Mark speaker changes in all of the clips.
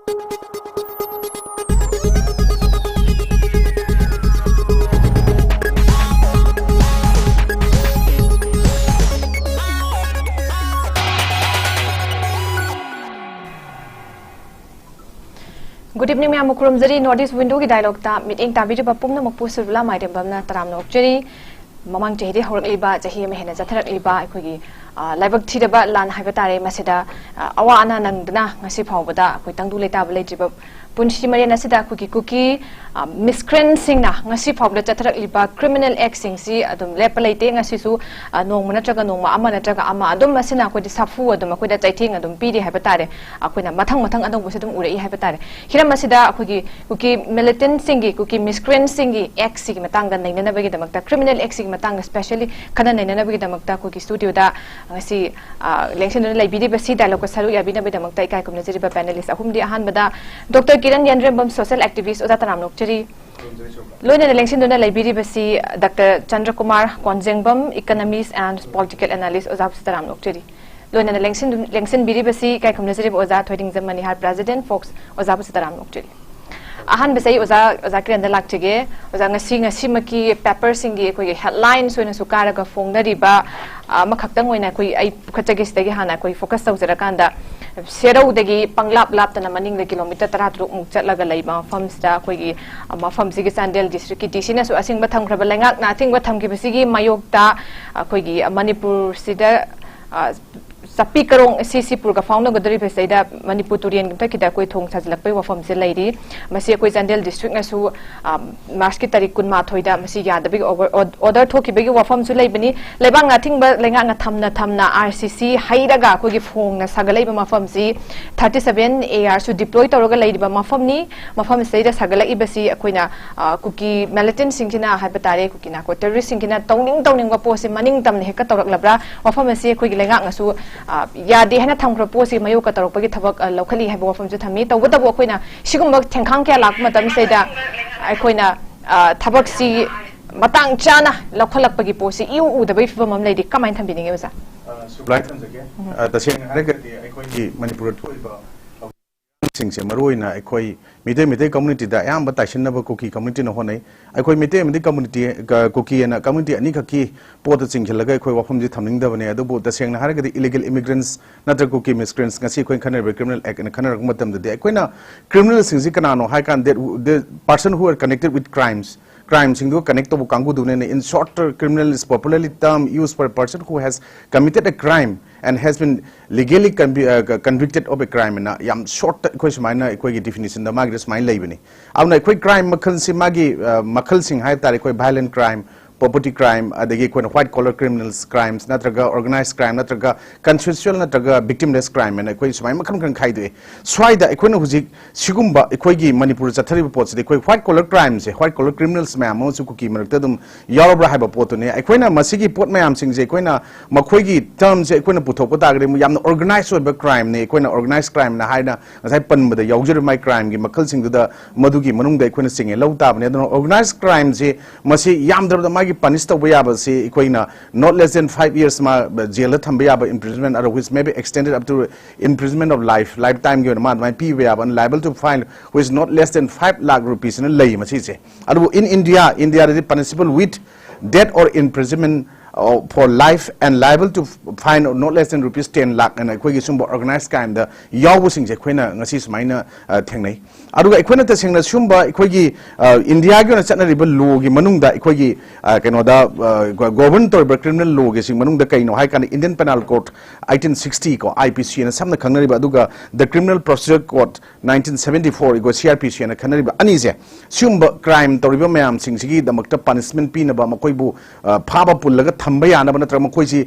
Speaker 1: Good evening, I am Mukurumzari, Northeast Window ki dialogue ta meeting ta video papum na makpu Surbala Yendrembam na taram na okcheri mamang chehdi horak liba chahi mehna jatharak liba akhoi laibak thidaba lan haiba tare masida awa ana nangdna ngasi phawbada akhoi tangdu leta ba leijiba punshi mariana sida kuki miscreant singna ngasi phawbada jatharak liba criminal act singsi adum lepa leite ngasi su nongma natraga nongma ama natraga ama adum masina akhoi safu adum akhoi da chaithing adum pidi haiba tare akhoi na mathang adum busidum urei haiba tare hiram masida akhoi kuki militant singi kuki miscreant singi act sigi matangda nainana bagi damakta criminal act sigi matang especially kana nainana bagi damakta kuki studio da ngasi election na laibidi basi dialogue salu yabina bagi damakta ikai kumna jiri ba panelist ahum di ahan bada Dr. Kiran Yendrembam social activist oda tanam nokcheri loina election na laibidi basi Dr. Chandrakumar Konjengbam economist and political analyst oda taram nokcheri loina election bidi basi ikai kumna jiri oda 𝗡𝗢𝗥𝗧𝗛𝗏 Manihar president FOCS oda taram nokcheri ahan besai oza kiran dalak chege oza ngasi maki paper singi koi headlines soina sukara ga phongna riba makhaktang oina koi ai khachagi stagi hana koi focus tawjara kanda serau dagi panglap lap tana maning le kilometer 13 muk chatlaga leiba farms da koi gi mafam sigi Sandel district ki tisina su asing batham khraba lengak na thing batham ki besigi mayok ta koi gi Manipur sida Sapi karong sisi purga fauna gadari pesaida Manipur turian kita kita koi thong sajlak pe wafam se lairi masi koi Sandel district na su March ki tarik kun ma thoida masi yadabi order thoki begi wafam su laibani lebang ngathing ba lenga nga thamna RCC hairaga koi gi phong na sagalai ba mafam si 37 AR su deploy toroga laiba mafam ni mafam seida sagalai ibasi koina kuki militant singkina habatare kuki na ko terrorist singkina tawning wa posi maning tamne heka torak labra wafam si koi gi lenga nga su yadi hena thamkra posi mayo ka tarok pagi thabak lokhali haibo wafam chu thami tawbadabu koina sigum thengkhang kya lak matam seida koina thabak si matang chana lokhalak pagi posi iu udabai fam leidi kamain thambini nge basa
Speaker 2: sublai thamjage taseng haragati aikoi gi Manipur thoiba singse maroina aikoi mite community da yam ba taisin na ba kuki community na honai aikoi mite community kuki na community ani khaki pot chingkhelaga aikoi wafam ji thamning da bane adu bo taseng haragati illegal immigrants natra kuki miscreants ngasi koi khanar criminal act na khanar matam da aikoi na criminal singsi kana no high can the person who are connected with crimes singdu connect to kangu dune in short criminal is popularly term used for a person who has committed a crime and has been legally convicted of a crime na yam short question mina ekoi definition da magre smile leibani auna ekoi crime makhal si magi makhal sing hai tare ekoi violent crime property crime adagi koi white collar criminals crimes natraga organized crime natraga consensual natraga victimless crime na ekoi smai makham kan khai de swai da ekoi na hujik sigumba ekoi gi Manipur chathari pot se ekoi white collar crimes white collar criminals ma mo su kuki marakta dum yarobra haiba pot ne ekoi na masigi pot mayam sing je ekoi na makhoi gi term je ekoi na puthok pa tagre mu yam organized oba crime ne ekoi na organized crime na haina ngasai panba da yaujir mai crime gi makhal sing da madugi manung da ekoi na singe lau ta bane da organized crime je masi yam da magi punish to bayaba si ikoina not less than 5 years ma jail thambaya imprisonment or which may be extended up to imprisonment of lifetime given ma my p bayaba and liable to fine which not less than 5 lakh rupees in lay ma se adu in India is punishable with death or imprisonment for life and liable to fine not less than rupees 10 lakh and koi sumba organized crime da yawu sing je khoina ngasi sumaina thengnai aduga ikhoina ta singna sumba ikoi gi India gi na chatna riba law gi manung da ikoi gi keno da govern to criminal law gi sing manung da kaino hai kan Indian Penal Code 1860 ko IPC na samna khangna riba aduga the Criminal Procedure Code 1974 go CRPC na khangna riba ani je sumba crime to riba mayam sing sigi da makta punishment pi na ba makoi bu phaba pullaga thambaya na bana tra makoi si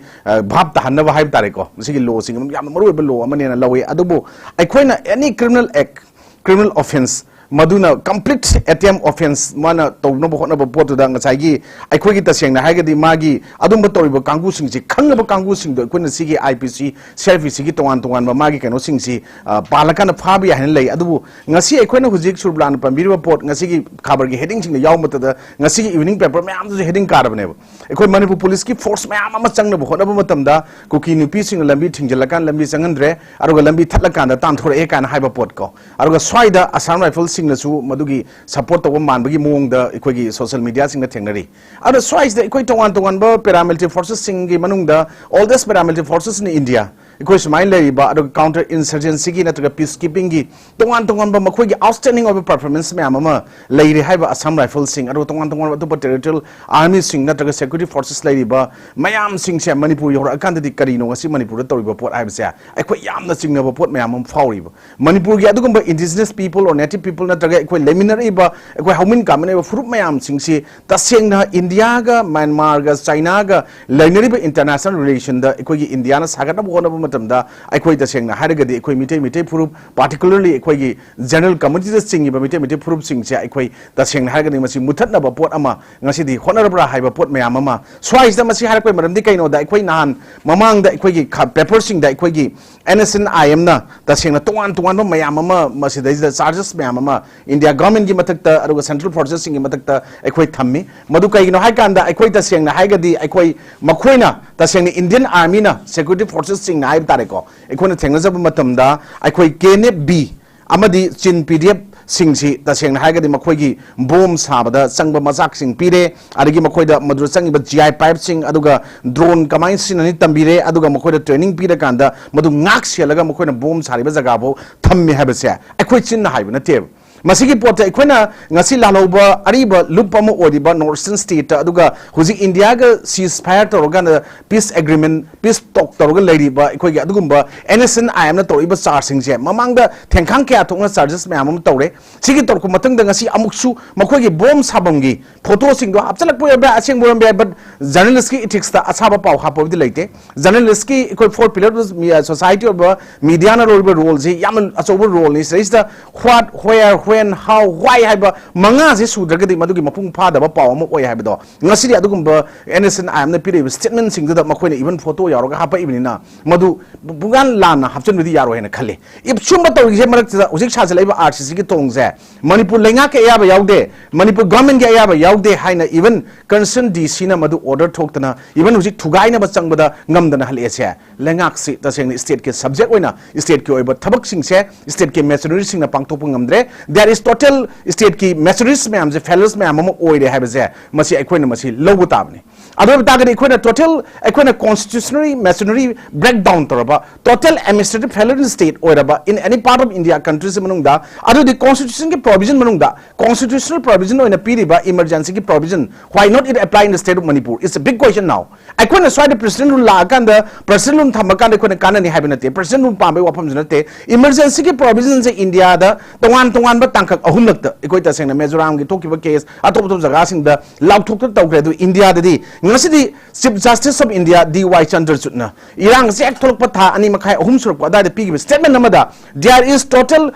Speaker 2: bhab ta hanna ba hai tare ko sigi law sing yam maru ba law amane na lawe adubu ikoi na any criminal act criminal offense maduna complete attempt offense mana tawna bo hona bo pot da ngai gi aikoi gi taseng na haigadi magi adum ba toribo kangu sing si khangna ba kangu sing do koina sigi IPC service gi tongan tongan ba magi kano sing si palakana phabi hain lei adu ngasi aikoina hujik surblan pambiri ba pot ngasi gi khabar gi heading sing yaw mata da ngasi gi evening paper mayam du heading kar bane aikoi manipur police ki force mayam ama changna bo hona ba matam da kuki nupi sing lambi thingjalakan lambi changandre aruga lambi thatlakan da tan thore e kan haiba pot ko aruga swaida Assam Rifle sing na su madugi support to man bagi mong da ikoi gi social media sing na thengnari adu swaida ikoi tongan tongan ba paramilitary forces sing gi manung da all this paramilitary forces in India ikoi smile lei ba adu counter insurgency gi na to peacekeeping gi tongan tongan ba makoi gi outstanding of performance me ama lei ri haiba Assam Rifle sing adu tongan tongan ba territorial army sing na to security forces lei ba mayam sing se Manipur yor akan di kari no ngasi Manipur da toriba pot haiba se ikoi yam na sing na ba pot mayam fauri ba Manipur gi adu ba indigenous people or native people na traga ikoi leminary ba ikoi haumin kamane ba fruit mayam sing si taseng na India ga Myanmar ga China ga leminary ba international relation da ikoi gi India na saga na bo na matam da ikoi taseng na haraga di ikoi mitei fruit particularly ikoi gi general community da sing ba mitei fruit sing se ikoi taseng na haraga di masi muthat na ba pot ama ngasi di honorable hai ba pot mayam ama swais da masi harakoi maram di kaino da ikoi nahan mamang da ikoi gi paper sing da ikoi gi NSN IM na taseng na tongan tongan ba mayam ama masi da charges mayam ama India government gi matakta aruga central forces sing gi matakta aikoi thammi madu kai no haikanda aikoi taseng na haigadi aikoi makhoina taseng Indian army na security forces sing na haib tare ko aikoi thengna jab matam da aikoi kene b amadi chin PDF sing si taseng na haigadi makhoi gi bomb sabada changba majak sing pire adigi makhoi da madru changi ba GI pipe sing aduga drone kamai sin ani tambire aduga makhoi da training pire kanda madu ngak selaga makhoi na bomb sari ba jaga bo thammi habase aikoi chin na haiba na te masigi pota ikhoina ngasi laloba ariba lupama odiba northern state aduga huji India ga ceasefire toroga peace agreement peace talk toroga leiriba ikhoigi adugumba NSN IM na toriba charging je mamangda thengkhang kya thongna charges mayam tore sigi torku matang da ngasi amuksu makhoigi bomb sabamgi photo sing do apchalak po ba aseng boram ba but journalist ki ethics ta achaba paw hapo di leite journalist ki ikoi four pillars society or media na role je yam achobo role ni is the what where when how why haiba manga je sudragadi madugi mapung phada ba paw mo oi haiba ngasi ri adugumba NSN IM na pire statement sing da makoina even photo yaroga hapa ibnina madu bugan lana hapchen bidi yaro hena khale if chumba tawgi je marak ujik sa laiba RCC ki tongje Manipur lenga ke yaba yaude Manipur government ke yaba yaude haina even concern DC na madu order thoktana even ujik thugai na ba changbada ngamdana hal ese lengak si taseng state ke subject oina state ke oiba thabak sing se state ke machinery sing na pangthok ngamdre there is total state ki machineries me amje fellows me amamo oire have je masi aikoina masi lobu tabni ado betagari aikoina total aikoina constitutional machinery breakdown toraba total administrative failure in state oiraba in any part of India countries manung da ado the constitution ki provision manung da constitutional provision oina piriba emergency ki provision why not it apply in the state of Manipur it's a big question now aikoina swai the president rule la kan da president rule thamakan aikoina kanani habinate president rule pambe wapam jinate emergency ki provision je India da tongan ba tangkak ahum lakta ikoi ta seng na Mizoram gi tokiba case atop top jaga sing da lauthok ta tawkre du India da di ngasi di chief justice of India DY Chandrakumar irang se ek tholok patha ani makhai ahum suruk da da pigi statement namada there is total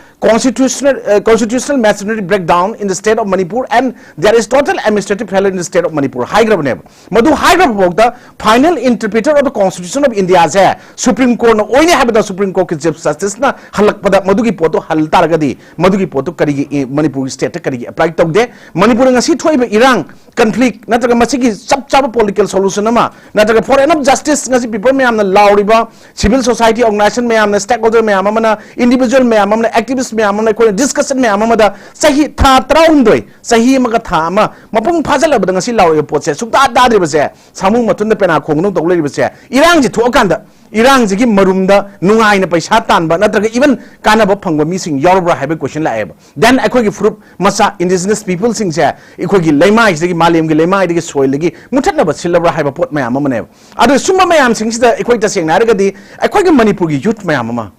Speaker 2: constitutional machinery breakdown in the state of Manipur and there is total administrative failure in the state of Manipur high grab ne madu high grab bogda final interpreter of the constitution of India je Supreme Court no oine habda Supreme Court ki chief justice na halak pada madu gi poto hal taragadi madu gi poto kari Manipur state kari apply tawde Manipur ngasi thoiba irang conflict natraga masigi chap political solution ama natraga for enough justice ngasi people me amna lauriba civil society organization me amna stakeholder me amna individual me amna activist me amna ko discussion me amna da sahi tha traundoi sahi maga tha ama mapung phajal abada ngasi lauri potse sukta dadri base samung matunda pena khongnu tawleri base irang ji thokanda irang ji gi marumda nungai na paisa tanba natraga even kana ba phangba mi sing yorobra haiba question la eba then akoi gi fruit masa indigenous people sing se ikoi gi leimai gi malem gi leimai gi soil gi muthatna ba silabra haiba pot mayam amane adu summa mayam sing sida ikoi ta sing na raga di akoi gi Manipur gi youth mayam ama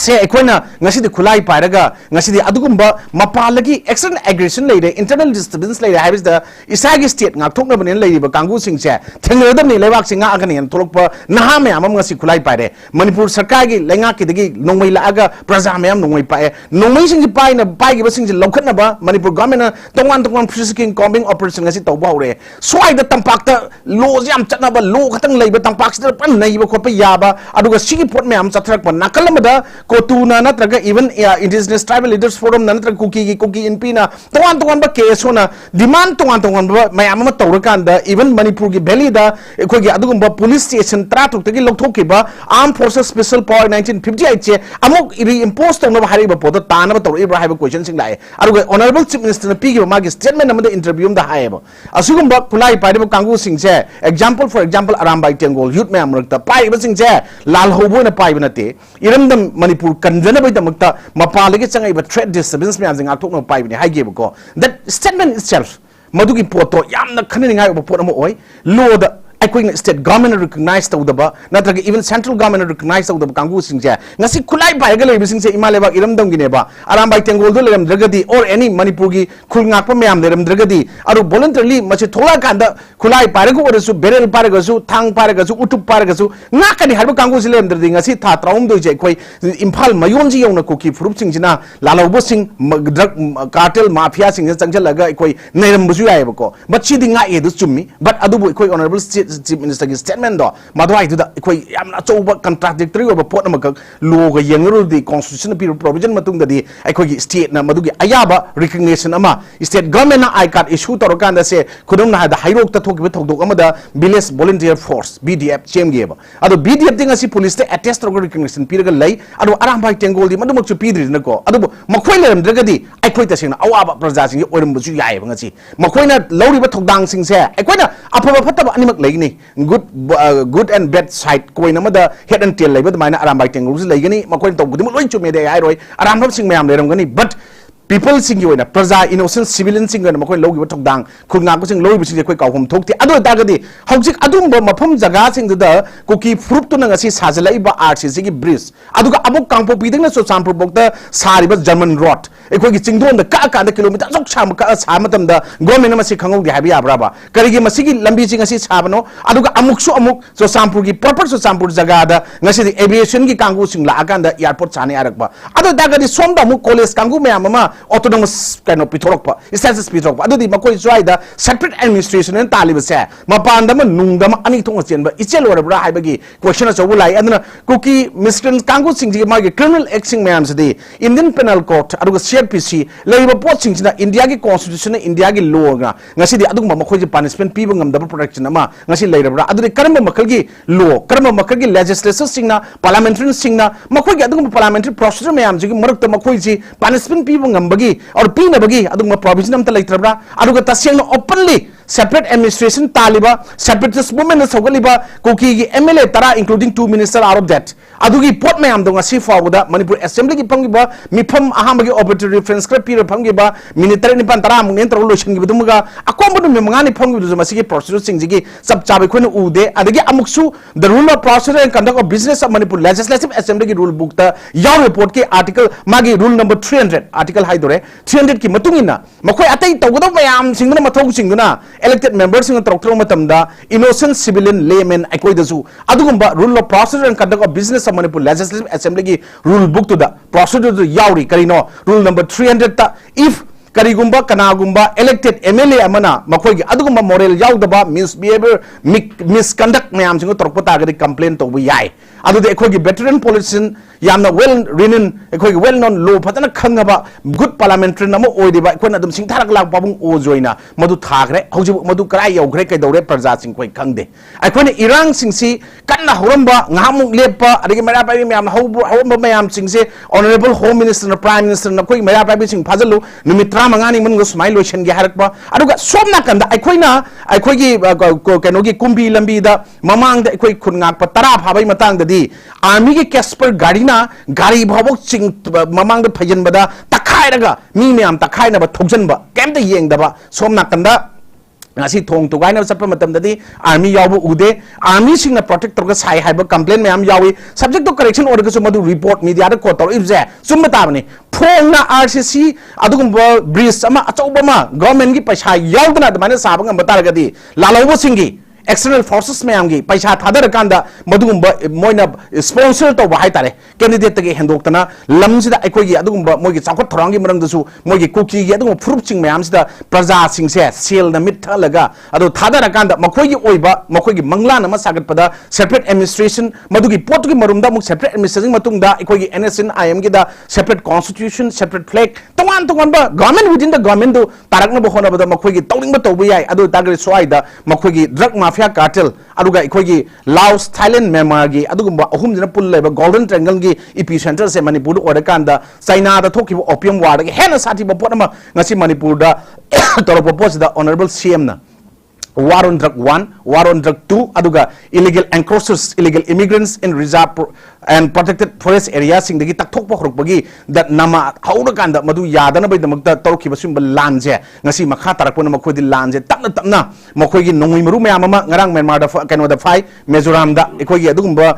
Speaker 2: से अखोना ngasi khulai pairaga ngasi adugumba mapalagi external aggression leire internal disturbance leire habis da isagi state ngak thokna banen leire ba kangu sing se thengadam ni lewak singa agani an tholokpa naha me amam ngasi khulai paire manipur sarkar gi lenga ki dagi nongmai la aga praja me am nongmai pae nongmai sing gi pai na pai gi ba sing ji lokhatna ba manipur government tongwan seeking combing operation ngasi tawba hore swai da tampak ta lo jam chatna ba lo khatang leiba tampak sida pan nei ba khotpa ya ba aduga sigi pot me am chatrak pa nakalamada kotuna natraga even indigenous tribal leaders forum natraga kuki NP na tongwan ba case na demand tongwan ba mayam ma tawrakanda even manipur gi valley da ekoi gi adugumba police station tratuk tagi lokthokki ba armed forces special power 1958 che amok iri impose tongna ba hari ba pod ta na ba tawri ba haiba question sing lai aduga honorable chief minister na pigi ba magi statement amada interview da haiba asugumba kulai pai ba kangu sing che example for example arambai tengol youth mayam rakta pai ba sing che lal hobo na pai ba nate irandam manipur kanjana bai damakta mapalagi changai ba threat disturbance me amjing athok no pai bini haige ko that statement itself madugi poto yamna khanini ngai ba pot amo oi law da अखोई state government recognise तौदब नत्रग even central government recognise तौदब कांगू सिंगसे ngasi खुलाई पाइगा लेब सिंगसे इमालेबा इरमदम गिनेबा आरामबाई तेंगोल दो लेरम द्रगदी और एनी मणिपुर की खुलंगाप मयाम लेरम द्रगदी अरु वॉलंटरली मचे थोला कांदा खुलाई पाइरगो ओरसु बेरेल पाइरगसु थांग पाइरगसु उटुप पाइरगसु नाकनि हरबा कांगू से लेरम द्रदी ngasi था त्राउम दोजे अखोई इम्फाल मयोन जी यौना कुकी फ्रुप सिंगजिना लालौबो सिंग ड्रग कार्टेल माफिया सिंग चंगजलगा अखोई नेरम बुजु यायबको बच्ची दिंगा एदु चुम्मी बट अदुबो अखोई ऑनरेबल chief minister की statement do madwai du da koi yamna choba contradictory over pot na law ga yengaru di constitution pi provision matung da di koi gi state na madu gi ayaba recognition ama state government na I card issue to kan da se khudum na da hairok ta thok bi thok ama da village volunteer force BDF chem ge ba ado BDF dinga si police te attest to recognition pi ga lai ado aram bai tengol di madu mak chu pi dri na ko ado makhoi leram draga di koi ta sing na awaba praja sing oiram bu chu yai ba ngasi makhoi na lori ba thok dang sing se koi na apaba phatta ba animak lai ni good and bad side koi namada head and tail laiba maina aram bai tengul laigani makoi to gudum loi chume de ai roi aram sing mayam leram gani but people sing you na praja innocent civilian sing na makoi logi thok dang khunga ko sing loi bi sing koi kawhom thokti ado dagadi hojik adum ba mafam jaga sing da kuki fruit to na ngasi sajalai ba RCC gi bridge aduga abuk kangpo piding na so sampur bokta sari ba German road ekoi gi chingdon da ka da kilometer jok sam ka sa matam da government ma si khangau gi habi abra ba kari gi masigi lambi sing ngasi sabano aduga amuk so sampur gi proper so sampur jaga da ngasi aviation gi kangu sing la akan da airport chane arak ba ado dagadi som da mu college kangu me ama autonomous kind of pitorokpa census pitorokpa adudi makoi joida separate administration and talibase mapandama nungdama ani thong chenba ichel orabra haibagi question achobu lai aduna kuki miscreants kangu singji magi criminal acting mayam sidi Indian penal court aduga CRPC leiba pot singina India gi constitution India gi law nga ngasi di adugma makoi ji punishment piba ngamdaba protection ama ngasi leirabra adudi karamba makal gi law karamba makal gi legislature singna parliamentary singna makoi gi adugma parliamentary procedure mayam ji marakta makoi ji punishment piba ngambagi और पीना बगी अदुग provision अमता लेत्रब्रा अदुग तसेंग openly separate administration taliba separatist movement sogaliba kuki gi MLA tara including 2 ministers out of that adugi pot mayam donga si fawda manipur assembly gi phangiba mifam aham gi obituary reference script pir phangiba military ni pan tara mung nen tro lotion gi dumuga akombu me mangani phangi du masigi procedure sing gi sab chabe khone ude adagi amuksu the rule of procedure and conduct of business of manipur legislative assembly gi rule book ta yaw report ki article magi rule number 300 article haidore 300 ki matungina makoi atai tawgoda mayam singna mathau singna elected members in the matamda innocent civilian laymen akoidasu adugumba rule of procedure and conduct of business of Manipur legislative assembly gi rule book to the procedure to yauri karino rule number 300 ta if karigumba kanagumba elected MLA amana makoi gi adugumba moral yaudaba misbehavior misconduct mayam singo torpota ga complaint to yai adu de ekoi gi veteran politician yamna well renowned ekoi gi well known law patana khangaba good parliamentary namo oidiba ekoi na dum singtharak lak babung o joina madu thagre hauji madu karai yogre kai dore parja sing koi khangde ekoi ne irang singsi kanna horamba ngamuk lepa adigi mera pai mayam hawba mayam singse honorable home minister na prime minister na koi mera pai sing phajalu nimitra mangani mun go smile lotion gi harakpa aduga somna kanda ekoi na ekoi gi keno gi kumbi lambi da mamang da ekoi khungak pa tara phabai matang da army ki Casper garina gari bhabok ching mamang da phajan bada takhai raga mi me am takhai na ba thokjan ba kem da yeng da ba somna kanda
Speaker 3: ngasi thong to gaina chapa matam dadi army yaw ude army sing na protect torga sai haiba complaint mayam yawi subject to correction order so madu report media da ko tor ibje summa tabani phong na RCC adugum bridge ama achauba ma government gi paisa yawdana admane sabanga bataragadi lalobo singi external forces mayam gi paisa thadar kanda madugumba moina sponsor to bahai tare candidate ge hendoktana lamsida aikoi adugumba mogi chakot thorangi marangdasu mogi kuki gi adugum proof ching mayam sida praja sing se sel na mitha laga adu thadar kanda makoi gi oiba makoi gi manglan ama sagat pada separate administration madugi pot gi marumda muk separate administration matungda aikoi gi NSN IM gi da separate constitution separate flag tongan ba government within the government do tarakna bo hona bada makoi gi tawling ba tawbu yai adu tagre soida makoi gi drug mafia cartel aduga ikoi Laos Thailand Myanmar gi adugumba ahum jina pul leba golden triangle gi epicenter se Manipur order kanda China da thoki opium war gi hena sati bo potama ngasi Manipur da toro propose da honorable CM na war on drug 1 war on drug 2 aduga illegal encroachers illegal immigrants in reserve and protected forest areas sing dagi takthok pa khuruk bagi that nama hauda kanda madu yadana bai damakta torki basum lanje ngasi makha tarakpona makhoi di lanje tapna makhoi gi nongui maru mayam ama ngarang Myanmar da kaino da phai Mizoram da ikoi gi adugumba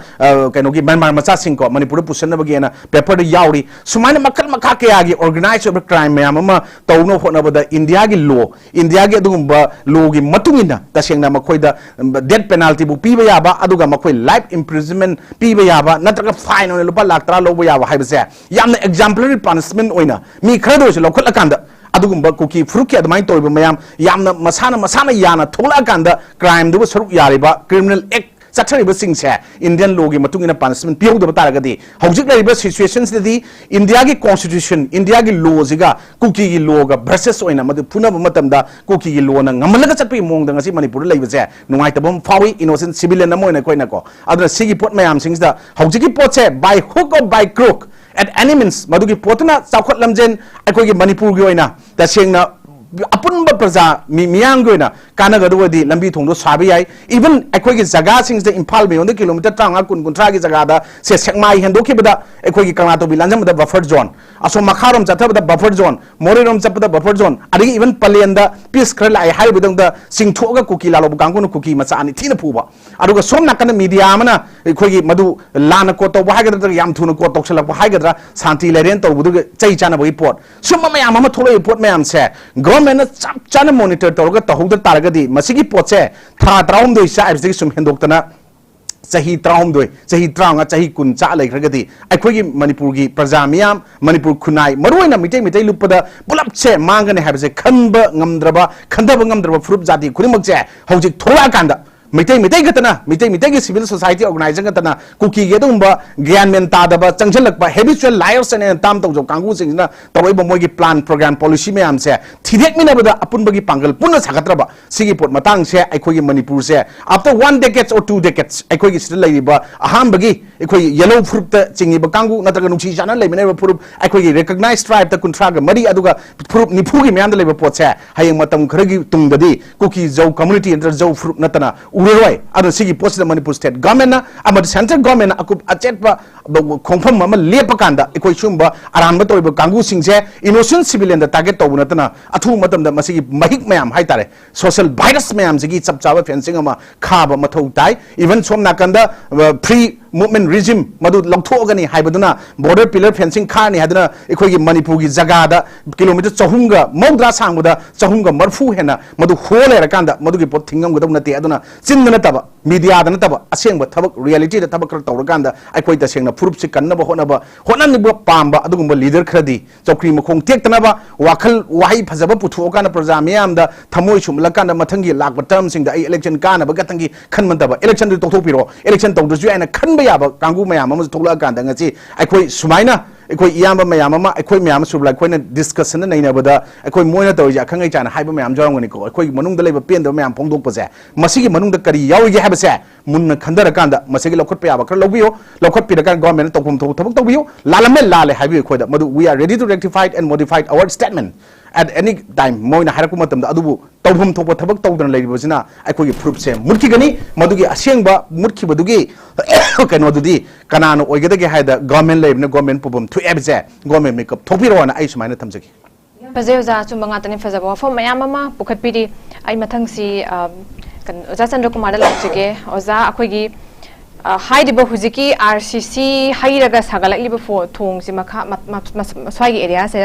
Speaker 3: kaino gi Myanmar macha sing ko Manipur pusanna bagi na paper da yauri sumaina makal makha ke agi organized crime mayam ama tawno hona bada India gi adugumba law gi matungina tasengna makhoi da death penalty bu piba yaba aduga makhoi life imprisonment piba yaba fine on lupa laktra lobo ya wahai base yamna exemplary punishment oina mi khado se lokol akanda adugumba kuki fruki admai toiba mayam yamna masana yana thola akanda crime du saruk yariba criminal act chathariba singse Indian law gi matungina punishment piu da bataragadi hojik lariba situations di India gi constitution India gi law ziga kuki gi law ga versus oina madu puna matamda kuki gi law na ngamalaga chatpi mong da ngasi Manipur laiba se nungai tabam fawi innocent civilian na moina koina ko aduna sigi pot mayam singda hojik gi pot se by hook or by crook at any means madu gi potna chawkhat lamjen aikoi gi Manipur gi oina ta sengna apunba praja miyang goina kana gadwadi lambi thongdo sabi yai even aikoi gi jaga sing the Imphal me on the kilometer tanga kun kuntra gi jaga da se sekmai hendo ki bada aikoi gi kangna to bilanjam da buffer zone aso makharom chatha da buffer zone morerom chapda buffer zone adi even palenda peace khar lai hai bidang da singtho ga kuki lalo bukang kuki macha ani thina phuba aduga som nakana media amana aikoi gi madu lana ko to ba ga da yam thuna ko tokselak ba ga da santi leren to budu chai chana ba report summa mayam ama tholo report mayam se government chap chana monitor torga tahudar taragadi masigi poche tha traum doi sa ibsi sum hendokna chahi traum doi chahi traunga chahi kun cha lai kragadi aikoi gi Manipur gi praja miyam Manipur khunai maroina mitai lupada bulap che mangane habse khanba ngamdraba frup jati khurimak che hojik thola kanda mitai gatana mitai gi civil society organization gatana kuki ge dumba gyan men ta da ba changjalak ba habitual liars and tam to jo kangu sing na tawai ba moi gi plan program policy me am se thidek mina ba apun ba gi pangal punna sakatra ba sigi pot matang se aikoi gi Manipur se after 1 decades or 2 decades aikoi gi sil lai ba aham ba gi aikoi yellow fruit ta chingi ba kangu nataga nuchi jana lai mena ba fruit aikoi gi recognized tribe ta kuntra ga mari aduga fruit nipu gi me am da lai ba pot se hayeng matam khragi tungdadi kuki zo community enter zo fruit natana uroi adu sigi post the Manipur state government na amad central government na akup achet ba khongpham ma lepa kanda ikoi chumba aran ba toiba kangu singse innocent civilian da target to bunatana athu matam da masigi mahik mayam haitare social virus mayam sigi chapchawa fencing ama khaba mathau tai even som nakanda free movement regime madu longthogani haibaduna border pillar fencing khani haduna ikoi gi Manipur gi jaga da kilometer chahunga mogdra sangbuda chahunga marfu hena madu hole ra kanda madu gi pot thingam godam nati aduna chinna taba media da taba asengba thabak reality da thabak tawra kanda aikoi ta sengna furup si kanna ba honani ba pamba adugumba leader khradi chokri makhong tektana ba wakhal wahai phajaba puthu kana praja miyam da thamoi sumla kana mathangi lakba term sing da ai election kana ba gatangi khanman taba election du tokthopiro election tawdru aina khanba yaba kangu mayam ama thokla kanda ngasi aikoi sumaina aikoi iyamba mayam ama aikoi mayam subla koina discussion na naina bada aikoi moina tawja khangai chana haiba mayam jawangani ko aikoi manung da leba penda mayam phongdok pase masigi manung da kari yawi ge habase munna khandara kanda masigi lokhot pa yaba kar lobbiyo lokhot pi da kan government tawphum thabak tawbiyo lalame lale haibi ko da madu we are ready to rectify and modify our statement at any time moina haraku matam da adubu tawphum thokpa thabak tawdana leibasina aikoi gi proof se murki gani madugi asengba murki badugi kano dudi kanano oigedage haida government leibna government pubum thu ebse government makeup thopiro na ai sumaina thamjagi
Speaker 1: ꯐꯖꯩ ꯑꯣꯖꯥ ꯆꯨꯝꯕ ꯉꯥꯛꯇꯅꯤ ꯐꯖꯕ ꯋꯥꯐꯝ ꯃꯌꯥꯝ ꯑꯃ ꯄꯨꯈꯠꯄꯤꯔꯤ ꯑꯩ ꯃꯊꯪꯁꯤ ꯑꯣꯖꯥ ꯆꯟꯗ꯭ꯔꯀꯨꯃꯥꯔꯗ ꯂꯥꯛꯆꯒꯦ ꯑꯣꯖꯥ ꯑꯩꯈꯣꯏꯒꯤ ꯍꯥꯏꯔꯤꯕ ꯍꯧꯖꯤꯛꯀꯤ RCC ꯍꯩꯔꯒ ꯁꯥꯒꯠꯂꯛꯂꯤꯕ ꯊꯣꯡꯁꯤ ꯃꯈꯥ ꯁ꯭ꯋꯥꯏꯒꯤ ꯑꯦꯔꯤꯌꯥꯁꯦ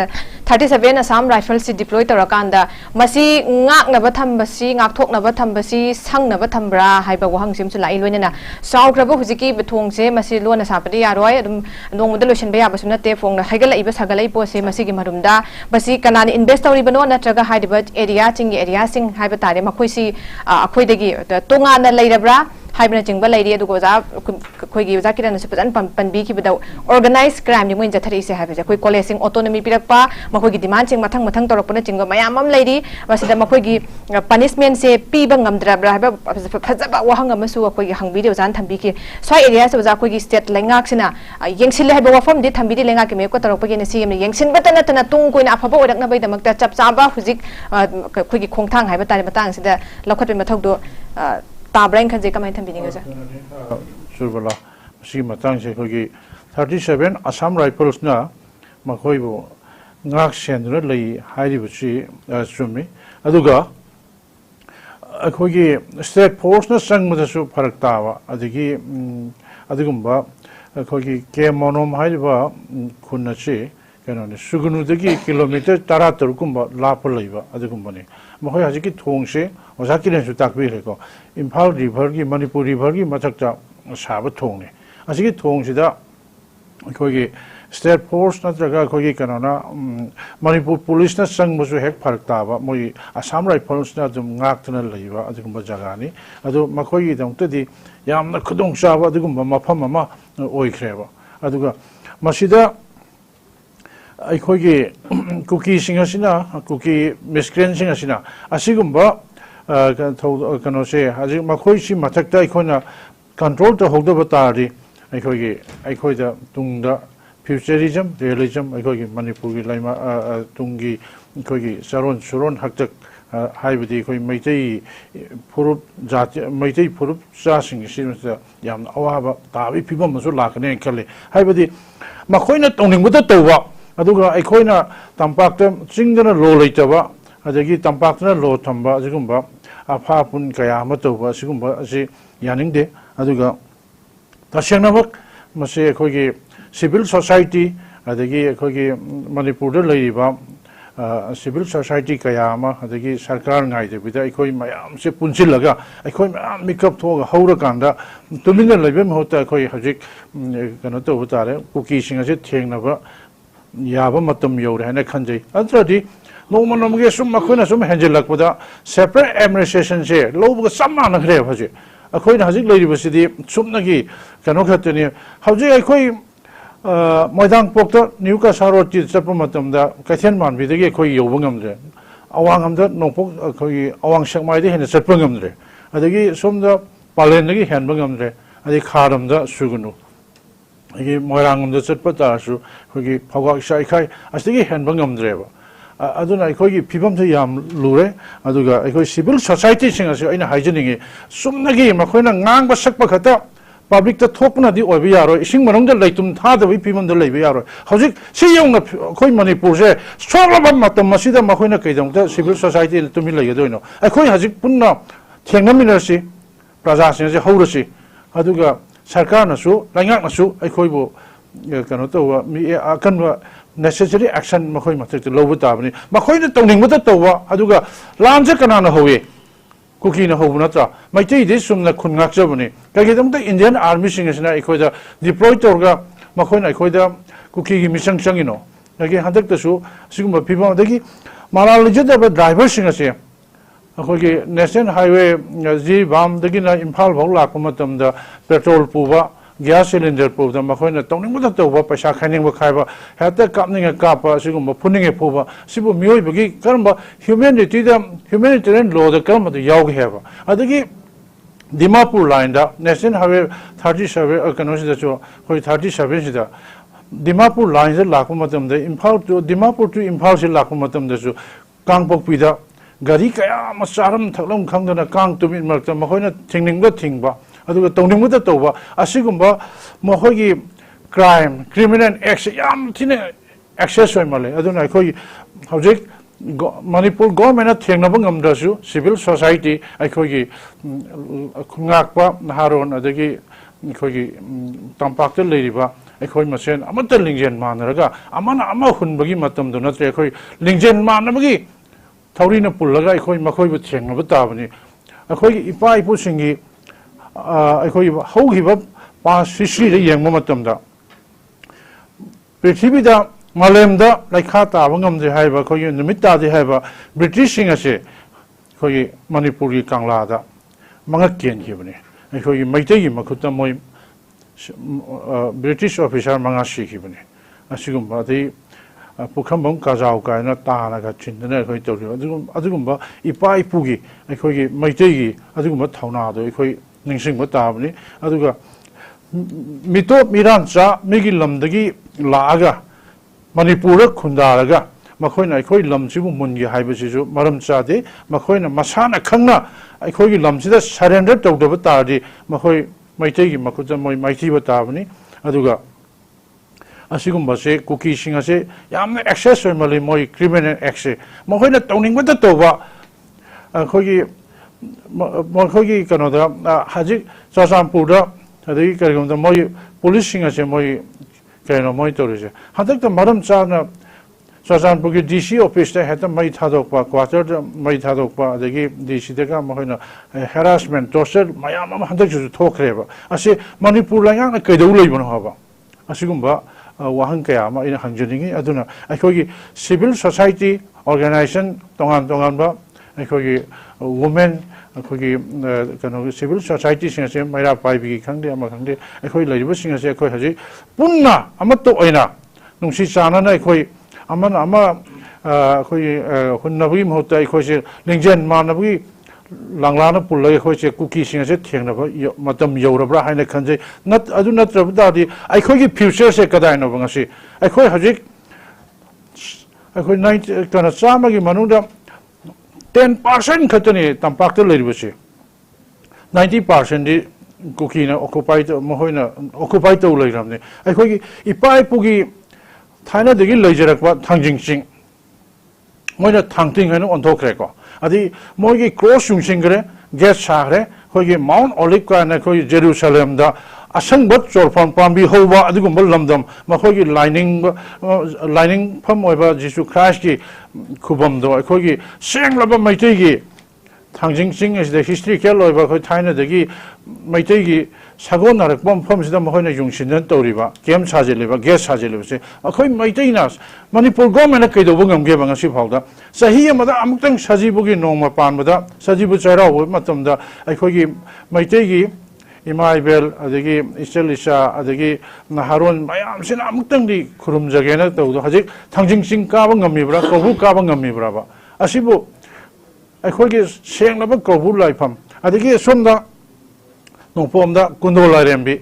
Speaker 1: 37 ꯑꯁꯥꯝ ꯔꯥꯏꯐꯜꯁꯤ ꯗꯤꯄ꯭ꯂꯣꯏ ꯇꯧꯔꯀꯥꯟꯗ ꯃꯁꯤ ꯉꯥꯛꯅꯕ ꯊꯝꯕꯁꯤ ꯉꯥꯛꯊꯣꯛꯅꯕ ꯊꯝꯕꯁꯤ ꯁꯪꯅꯕ ꯊꯝꯕ꯭ꯔꯥ ꯍꯥꯏꯕ ꯋꯥꯍꯪꯁꯤ ꯑꯃꯁꯨ ꯂꯥꯛꯏ ꯂꯣꯏꯅꯅ ꯆꯥꯎꯈ꯭ꯔꯕ ꯍꯧꯖꯤꯛꯀꯤ ꯊꯣꯡꯁꯦ ꯃꯁꯤ ꯂꯣꯟꯅ ꯁꯥꯕꯗꯤ ꯌꯥꯔꯣꯏ ꯑꯗꯨꯝ ꯅꯣꯡꯃꯗ ꯂꯣꯏꯁꯤꯟꯕ ꯌꯥꯕꯁꯨ ꯅꯠꯇꯦ ꯐꯣꯡꯅ ꯍꯩꯒꯠꯂꯛꯏꯕ ꯁꯥꯒꯠꯂꯛꯏ ꯄꯣꯠꯁꯦ ꯃꯁꯤꯒꯤ ꯃꯔꯨꯝꯗ ꯃꯁꯤ ꯀꯅꯥꯅ ꯏꯟꯚꯦꯁ ꯇꯧꯔꯤꯕꯅꯣ ꯅꯠꯇ꯭ꯔꯒ ꯍꯥꯏꯔꯤꯕ ꯑꯦꯔꯤꯌꯥꯁꯤꯡ ꯍꯥꯏꯕ ꯇꯥꯔꯦ ꯃꯈꯣꯏꯁꯤ ꯑꯩꯈꯣꯏꯗꯒꯤ ꯇꯣꯉꯥꯟꯅ ꯂꯩꯔꯕ꯭ꯔꯥ ꯍꯥꯏꯕꯅꯆꯤꯡꯕ ꯂꯩꯔꯤ ꯑꯗꯨꯒ ꯑꯣꯖꯥ ꯑꯩꯈꯣꯏꯒꯤ ꯑꯣꯖꯥ ꯀꯤꯔꯟꯅꯁꯨ ꯐꯖꯅ ꯄꯟꯕꯤꯈꯤꯕꯗ ꯑꯣꯔꯒꯅꯥꯏꯖ ꯀ꯭ꯔꯥꯏꯝꯅꯤ ꯃꯣꯏꯅ ꯆꯠꯊꯔꯛꯏꯁꯦ ꯍꯥꯏꯕꯁꯦ ꯑꯩꯈꯣꯏ ꯀꯣꯂꯦꯖꯁꯤꯡ ꯑꯣꯇꯣꯅꯣꯃꯤ ꯄꯤꯔꯛꯄ ꯃꯈꯣꯏꯒꯤ ꯗꯤꯃꯥꯟꯁꯤꯡ ꯃꯊꯪ ꯇꯧꯔꯛꯄꯅꯆꯤꯡꯕ ꯃꯌꯥꯝ ꯑꯃ ꯂꯩꯔꯤ ꯃꯁꯤꯗ ꯃꯈꯣꯏꯒꯤ ꯄꯅꯤꯁꯃꯦꯟꯁꯦ ꯄꯤꯕ ꯉꯝꯗ꯭ꯔꯕ꯭ꯔꯥ ꯍꯥꯏꯕ ꯐꯖꯕ ꯋꯥꯍꯪ ꯑꯃꯁꯨ ꯑꯩꯈꯣꯏꯒꯤ ꯍꯪꯕꯤꯔꯤ ꯑꯣꯖꯥꯅ ꯊꯝꯕꯤꯈꯤ ꯁ꯭ꯋꯥꯏ ꯑꯦꯔꯤꯌꯥꯁꯦ ꯑꯣꯖꯥ ꯑꯩꯈꯣꯏꯒꯤ ꯁ꯭ꯇꯦꯠ ꯂꯩꯉꯥꯛꯁꯤꯅ ꯌꯦꯡꯁꯤꯜꯂꯦ ꯍꯥꯏꯕ ꯋꯥꯐꯝꯗꯤ ꯊꯝꯕꯤꯔꯤ ꯂꯩꯉꯥꯛꯀꯤ ꯃꯥꯌꯣꯛꯇ ꯇꯧꯔꯛꯄꯒꯤꯅ ꯁꯤ ꯑꯃꯅ ꯌꯦꯡꯁꯤꯟꯕꯇ ꯅꯠꯇꯅ ꯇꯨꯡ ꯀꯣꯏꯅ ꯑꯐꯕ ꯑꯣꯏꯔꯛꯅꯕꯒꯤꯗꯃꯛꯇ ꯆꯞ ꯆꯥꯕ ꯍꯧꯖꯤꯛ ꯑꯩꯈꯣꯏꯒꯤ ꯈꯣꯡꯊꯥꯡ ꯍꯥꯏꯕ ꯇꯥꯔꯦ ꯃꯇꯥꯡꯁꯤꯗ ꯂꯧꯈꯠꯄꯒꯤ ꯃꯊꯧꯗꯣ ꯇꯥꯕ꯭ꯔꯥ ꯍꯥꯏꯅ ꯈꯟꯖꯩ ꯀꯃꯥꯏꯅ ꯊꯝꯕꯤꯅꯤꯡꯉꯤ ꯑꯣꯖꯥ
Speaker 4: Surbala, si matang se kogi 37 Assam Rifles na makoibo ngak sendra lei hairi buchi sumi aduga kogi state force na sang madasu pharak tawa adigi adugumba kogi ke monom hairiba khunna chi kanone sugunu dagi kilometer taratur kumba lapal leiba adugumba ni makoi hajiki thongse ozaki ren su takbi reko Imphal river gi Manipur river gi mathakta साबत थोंगने असिगी थोंगसिदा अखोगी state force नत्रगा अखोगी कनाना Manipur police ना संगबसु हेक फरक ताबा मोई Assam rifles ना जुम ngakतना लैबा अदुगुम्बा जगानी अदु मखोगी दंतदि यामना खुदोंग साबा अदुगुम्बा मफम अमा ओइख्रेबा अदुगा मसिदा अखोगी कुकी सिंगसिना कुकी मिस्क्रेंट सिंगसिना असिगुम्बा कनोसे हजि मखोइसि मथक्ता अखोना control to hold the batari, Ikoga Tunga, futurism, realism, Ikogi Manipuri Lima Tungi, Ikogi Saron Suron Haktak, Hybidi, Maiti Purup Maiti Purup Sasing, Yam Awaba, Tavi, people must lack an Kali. Hybidi Makoina Toning with the Tova, Aduga Ikoina, Tampactum, Singana low later, Adagi Tampacna low Tamba, Zigumba, Apapun Kayamatova, Sigumba, Yaning de. अदुगा तसेंगनबक मसे अखोगी civil society अदगी अखोगी मणिपुर द लैरिबा civil society कयामा अदगी सरकार ngaide bida अखोई मयाम से पुनसिलगा अखोई मयाम मिकअप थोगा हौरा कांदा तुमिन लैबे महता अखोई हजिक कनो तो बतारे कुकी सिंग से थेंगनबा याबा मतम यौरे हने खंजै अद्रदि नोमा नोमगे सुम मखोना सुम हेंजलकबदा सेपरेट एडमिनिस्ट्रेशन से लोबगा सम्मान खरे हजे अखोई हजिक लेरिबसिदी सुमनगी कनो खतनी हजिक अखोई मैदान पोक्ता न्यू कासारोटी चप्प मतमदा कैथेन मानबिदगी अखोई यौब ngamdre awang amda nongpok अखोई awang sakmaide hena चप्प ngamdre adagi somda palendagi henba ngamdre adi kharamda sugunu agi moirangamda chappa tasu अखोई phawak saikhai asigi henba ngamdre ba aduna अखोई फिबमसे याम लुरे अदुगा अखोई सिविल सोसाइटी सिंगसे अइना हाइजनिंगे सुमनगी मखोइना ngang sakpa khata public ta thokna di oibi yaro ising manongda leitum thadabi फिबमदा leibi yaro hojik si yongna अखोई मणिपुर से सोलबा matam masida मखोइना कैदमदा सिविल सोसाइटी तुमि leidoino अखोई हजिक पुन्ना थेंगमिनरसि प्रजासिंसे हौरसि अदुगा सरकारनसु लाइङाकनसु अखोइबो कनो तो मी अकनवा necessary action makoi mathek to lobu tabani makoi na tongning mata towa aduga lamje kanana howe kuki na hobu natra maitei de sumna khungak jabani kagedam ta Indian army singasina ikoida deploy torga makoi na ikoida kuki gi mission changino lagi hadak ta su siguma piba dagi malal jeda ba driver singase akoi national highway ji bam dagi na imphal bhau lak matam da petrol puba gas cylinder pu da makhoi tongning mata towa paisa khaining ba khaiba hata kapning kapa sigum phuning phuba sibu mioi bagi karamba humanitarian law da karamba da yaug heba adagi Dimapur line da national highway 37 kanosi da cho khoi 37 sida Dimapur line se lakhu matam da Imphal to Dimapur to Imphal se lakhu matam da su kangpok pi da gari kaya masaram thaklam khangdana kang tumin marta makhoi thingning ba thingba अदुगा तौनिंग मत तौबा असिगुम्बा मखोगी crime criminal act याम थिने access होय माले अदुना अखोई हौजिक Manipur government thengna bangam dasu civil society akhoi ngakpa haron adagi akhoi tampakta leiriba akhoi masen amata lingjen manaraga amana ama hunbagi matam do natre akhoi lingjen manabagi thaurina pullaga akhoi makhoi bu thengna ba tabani akhoi ipa ipu singi akhoi haugiba pa sisri de yengma matamda prithibida Malemda laikhata abangam de haiba khoi nimita de haiba British singa se khoi Manipuri kangla da mangakien hibne khoi maitei gi makhuta moi British officer mangashi hibne asigum ba de pukhambam kajau ka na ta na ga chindna khoi tori adugum ba ipa ipugi khoi gi maitei gi adugum thauna do khoi ningsing ba tabni aduga mito mirancha migi lamdagi laaga Manipur khundaraga makhoi akhoi lamsibu mungi haibasisu maram chade makhoi masana khangna akhoi lamsida surrender tawdaba tardi makhoi maitei gi makhuja moi maiti batabani aduga asigum base kuki singa se yamna access mali moi criminal access makhoi na tawning bata toba akhoi gi kanoda haji sasampura adagi karigumda moi police singa se moi kaino moi torise hadak ta maram chana sasanpurgi DC office ta heta mai thadokpa quarter mai thadokpa adagi DC daga moina harassment torture mayam am hadak ju thokreba ase manipur la yang kaidau leibon haba asigumba wahang kaya ma ina hangjani aduna akhoi civil society organization tongan ba akhoi women akhoi kano civil society singa se maira paibi khangde ama khangde akhoi leiba singa se akhoi haji punna amato oina nungsi chana na akhoi amana ama akhoi hunnabi mohta akhoi se lingjen manabi langlana pullai akhoi se kuki singa se thengna ba matam yorabra haina khanje nat adu natrabda di akhoi gi future se kadai no bangasi akhoi haji akhoi 9 kana chama gi manunda 10% khatani tampakta leiribase 90% di kuki na occupied mohoina occupied to leiramne akhoi ipai pugi thaina degi leijarakwa thangjing moina thangting hanu onthokre ko adi moigi cross yungsingre get sagre khoi Mount Olive ka na khoi Jerusalem da asang bat chorpon pambi howa adugum lamdam makhoi lining pham oiba Jesus Christ ki khubam do khoi seng laba maitei gi thangjing sing is the history kel oiba khoi thaina degi maitei gi sagon narak bom pham sida makhoi yungsin toriba kem sajeliba ges sajeliba se khoi maitei nas Manipur government kai do bangam ge bang si phawda sahi amada amuktang sajibu gi nongma panbada sajibu chaira ho matamda khoi gi maitei gi Imaibel adagi Istelisa adagi Naharon mayam sina amutang di kurum jagena tawdo hajik thangjing sing ka ba ngamibra kobu ka ba ngamibra ba asibu akhoi gi seng laba kobu laifam adagi somda nongpomda kundola rembi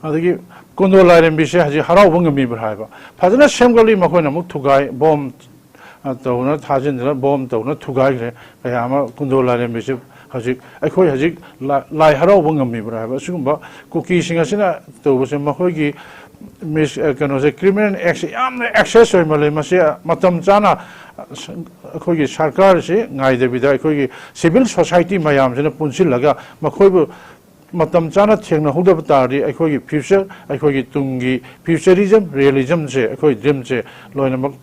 Speaker 4: adagi kundola rembi se haji harau ba ngamibra haiba phajana semgali makhoi namuk thugai bom tawna thajindra bom tawna thugai re kayama kundola rembi se hajik akhoi hajik lai harau bangami bra ba sugumba kuki singa sina to bose makhoi gi mis kano se criminal action amne access oi male masia matam chana akhoi gi sarkar se ngai de bida akhoi gi civil society mayam sina punsil laga makhoi bu matam chana thengna hoda batari akhoi gi future akhoi gi tungi futurism realism se akhoi dream se loina mak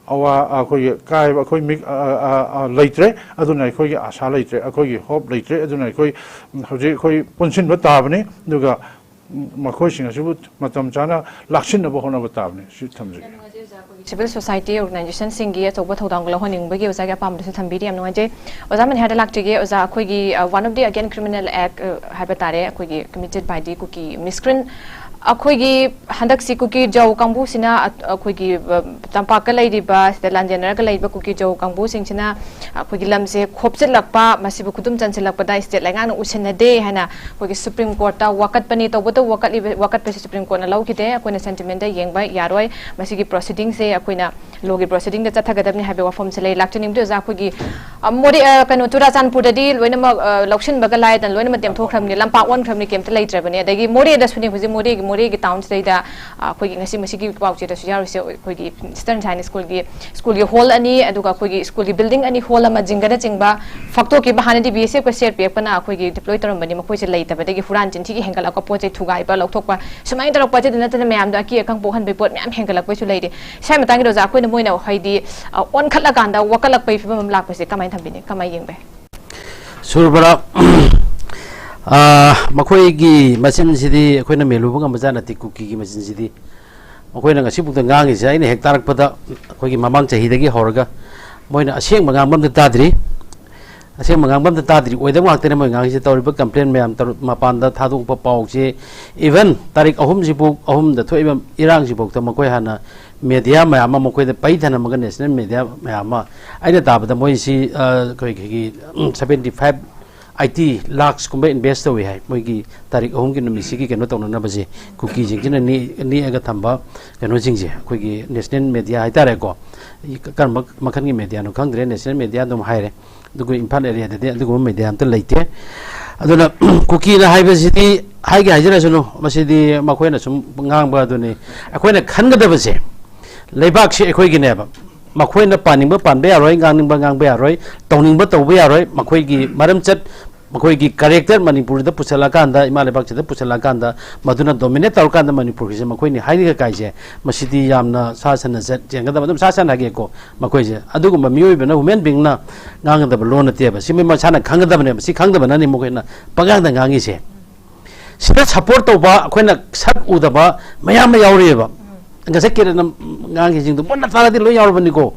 Speaker 4: awa akhoi kai akhoi mik leitre aduna akhoi asa leitre akhoi hope leitre aduna akhoi hoji akhoi punsin ba tabani duga makhoi singa sibu matam chana laksin na bahona ba tabani si thamji
Speaker 1: civil society organization singi achoba thodang la honing bagi oza ga pam thambiri am ngai oza man hada laktige oza akhoi gi one of the again criminal act habatare akhoi gi committed by the kuki miscreant akhoi gi handak si kuki jau kangbu sina akhoi gi tampak ka leidiba stelan general ka leiba kuki jau kangbu sing sina akhoi gi lamse khopchet lakpa masibu kudum chanchelak pada state langan usena de hana akhoi gi supreme court ta wakat pani to boto wakat pe supreme court na lau kite akhoi na sentiment da yengba yaroi masigi proceeding se akhoi na logi proceeding da chathagadabni habe wafom se lei lakchini mde za akhoi gi Modi कनो चुराचानपुर दी लोइनम लौक्सिन बगा लायदन लोइनम टेम थोखरमनि लंपा one खरमनि केमते लेत्रबनि अदगी Modi दसुनि हुजि Modi की town सेदा खोगी ngasi masigi पाउचे दसु यारुसे खोगी eastern Chinese school की hall अनि अदुगा खोगी school की building अनि hall अमा जिंगदा चिंगबा फक्तो की बहानदी बीएसएफ को शेयर पेपना खोगी डिप्लॉय तरमबनि मखोइसे लेतबदगी हुरान चिंथि की हेंगल अक पोचे थुगाइबा लौथोकपा सुमाइ तरक पचे नतने मैम दा की एकंग पोहन बेपोट मैम हेंगल अकपसु लेदे साइ मतंग रोजा खोइना मोइना हाइदी ऑन खतला कांदा वकलक पै फिबम लाकपसे कमाइ थंबिने कमाइ येंबे
Speaker 5: सुरबरा मखोइगी मसिन सिदी अखोइना मेलुबंग मजाना ति कुकी की मसिन सिदी मखोइना ngasi bukta ngangi sai ne hektar pada akhoi mamang chahi dagi horga moina aseng mangam da tadri aseng mangam da tadri oida ngak tene moi ngangi se tawri ba complaint mayam tar mapan da thadung pa pau che even tarik ahum jibuk ahum da thoiba irang jibuk ta makoi hana media mayam makoi da pai thana maga national media mayam aina tab da moi si koi gi 75 IT lakhs kumba invest we hai moigi tarik ahum ki numisi ki keno tawna na baje kuki jingina ni aga thamba keno jingje koi gi national media hai tare ko kan makhan gi media no khangre national media dum haire dugu imphal area de dugu media am ta leite aduna kuki na hai basidi hai gi hajira suno masidi makoi na sum ngang ba aduni akoi na khanga da baje leibak se akoi gi ne ba makoi na paning ba pan ba yaroi ngang ba yaroi tawning ba taw ba yaroi makoi gi maram chat makoi gi character manipur da pusala kanda imale bak che da pusala kanda maduna dominate tar kanda manipur gi makoi ni haini ga kai je masidi yamna sasana jet jenga da madum sasana ge ko makoi je adugu ma mioi bena human being na ngang da lon te ba simi ma sana khang da bane si khang da bana ni makoi na pagang da ngangi se sida support to ba akoi na sak u da ba mayam ma yauri ba nga se kira na ngangi jing du bonna tala di lo yaur bani ko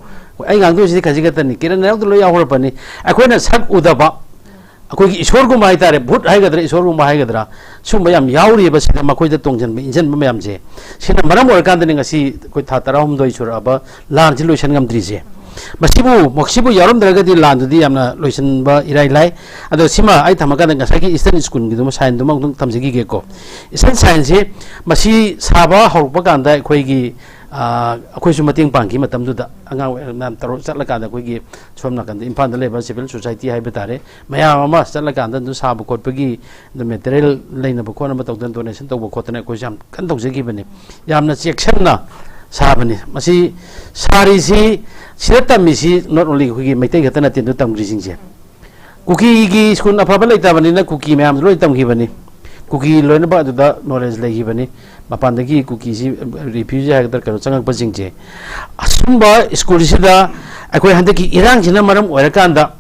Speaker 5: ai ngang du si khaji ga tani kira na lo yaur bani akoi na sak u da ba akoi ki ishwar gu mai tare bhut hai gadra ishwar gu mai gadra sum mayam yauri ba sida makoi da tongjan ba injan ba mayam je sina maram or kan da ngasi koi tha taram doi sur aba lan ji loisan ngam dri je maksibu yarum draga di lan du di amna loisan ba irai lai ado sima ai thamaga da ngasa ki eastern school gi du ma sain du ma thamjigi ge ko eastern science je masi saba horpa kan da khoi gi akhoi su mating pangki matam du da angang nam taro chatla kan da khoi gi somna kan da imphal da leba civil society hai betare mayam ama chatla kan da du sabu kot pagi the material leina ba khona ma tawdan donation tawba khotna khoi jam kan tawjagi bani yamna section na sabani masi sari si sirata misi not only khoi gi maitai gatana tin du tamgri jingje kuki gi school afaba leita bani na kuki mayam loi tamgi bani kuki loina ba da knowledge legi bani mapandagi kuki si refugee ha dar karo changak bajing je asumba school sida akoi handaki irang jina maram oirakanda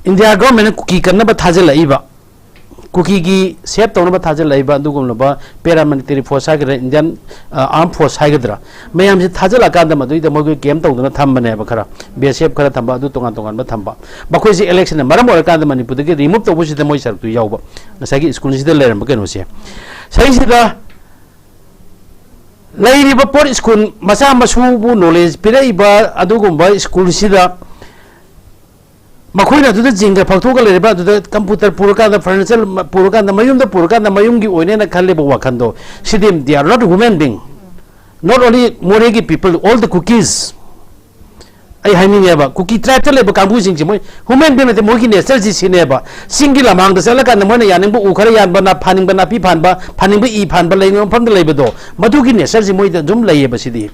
Speaker 5: india government kuki karna ba thajal aiba kuki gi save tawna ba thajal aiba dugum ba paramilitary force ha gira indian armed force ha gira mayam si thajal akanda madui da mogi game tawduna thambane ba khara bsf khara thamba du tongan tongan ba thamba bakoi si election maram oirakanda manipur gi remove tawbu si da moi sartu yauba nasagi school si da leram ba keno se sai si da lairiba por school masa masu bu knowledge piraiba adugumba school sida makoina du da jinga phakto ga leriba du da computer puraka da furniture puraka da mayum gi oine na khalle bo wakhando sidim they are not human being not only moregi people all the cookies ai haini ne ba cookie tribe le ba kambu jing ji moi human being ne mo gi nature ji sine ba single amang da sala kan mo ne yaning bu ukhara yan ba na phaning ba na pi phan ba phaning ba i phan ba lein pham da lei ba do madu gi nature ji moi da jum lei ba sidi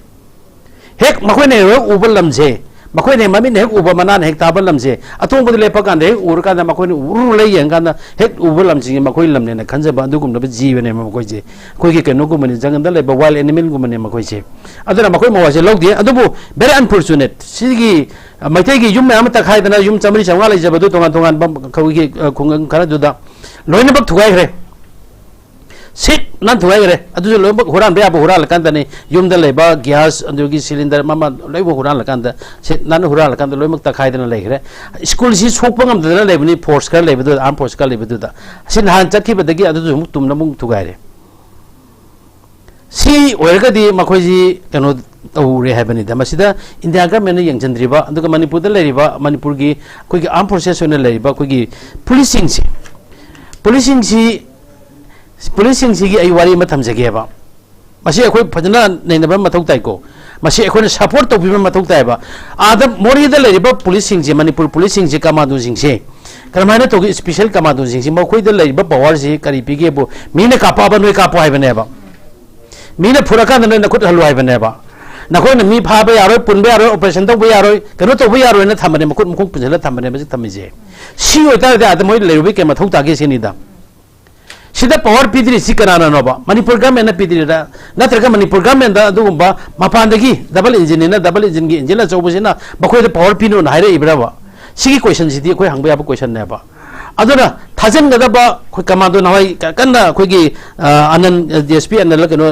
Speaker 5: hek makoi ne ro ubal lam je makoi ne mami ne hek uba manan hek tabal lam je atong bu le pa kan de ur kan da makoi ne uru lei yang kan da hek ubal lam ji makoi lam ne na khanja ba du gum da ji ne makoi je koi gi ken no gum ne jang da le ba wild animal gum ne makoi je aduna makoi mo wa je log di adubu very unfortunate sigi maitai gi yum ma am ta khai da na yum chamri chawga lai jabadu tongan tongan bam khau gi khung khara du da loina bak thugai re sit nan thugai re adu lo bak huran be ab hural kan da ne yum da le ba gas adu gi cylinder mama loi bo huran la kan da sit nan hural kan da loi mak ta khai da na le re school si sok pangam da le ni force kar le du arm force kar le du da sin han chakhi ba da gi adu muk tum na mung thugai re si oirga di makoi ji kano tawure habani da masida india government yang chandriba aduga manipur da leriba manipur gi koi gi arm forces ne leriba koi gi policing si gi ai wari ma thamjage ba masi akoi phajna nei na ba mathau tai ko masi ekoi na support to bi ma thok tai ba ada mori da le ba police sing je manipur police sing je commando sing je karmana to special commando sing je ma khoi da le ba power je kari pi ge bo mine ka pa ba noi ka pa hai ba ne ba mine phura ka na khut halu hai ba ne ba na khoi na mi pha ba yaroi pun ba yaroi operation to ba yaroi kano to ba yaroi na thamane ma khut mu khung punjala thamane ba ji thammi je si oi ta da moi le bi ke ma thok ta ge se ni da sida power pidri si kana no ba manipur government na pidri da natraga manipur government da dugumba mapandagi double engine na double engine gi engine la chobusina bakoi da power pino na haire ibra ba sigi question sidi koi hangba ba question na ba aduna thajen da ba koi commando na hoi kanna koi gi anan dsp an la kano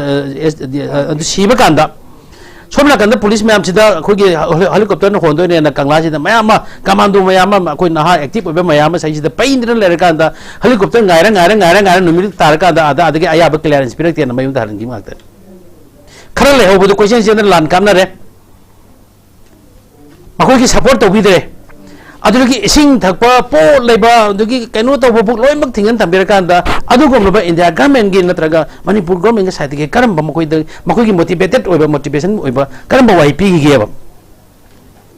Speaker 5: siba kanda somla kanda police ma'am sida koi gi helicopter na hondo ne na kangla sida mayama commando mayama koi na ha active ba mayama sai sida pain din le kanda helicopter ngaira numit tar kanda ada adagi aya ba clearance pirak na mayum daran gi makta khara le hobo question sida lan kamna re makoi ki support to bidre adurgi ising thakpa po leba dugi kanu to bubuk loi mak thingan tambir kanda adugom ba india government gi natraga manipur government ga side ge karam ba makoi gi motivated oiba motivation oiba karam ba yp gi ba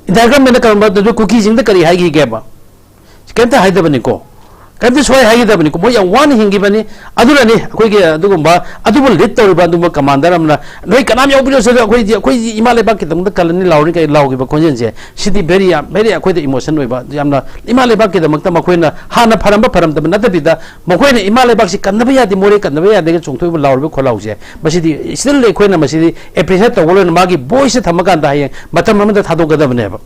Speaker 5: india government karam ba du kuki jing da kari hai gi ge ba kenta hai da bani ko kenta soi hai da bani ko mo ya wan hingi bani adurani koi ge adugom ba adubul lit to ba dum commander amna noi kanam yaw bido so koi imale ba ki dum da kalani lawri kai law gi ba konjen je sidi very koi da emotion oiba yamna imale ba ki da makta makoi na hana pharam da na da bida makoi na imale ba si kanna ba ya di more kanna ba ya de chungthoi ba lawri ko law je basidi still le koi na masidi appreciate to golo na magi voice thamakan da haye matam amda thado ga da bane ba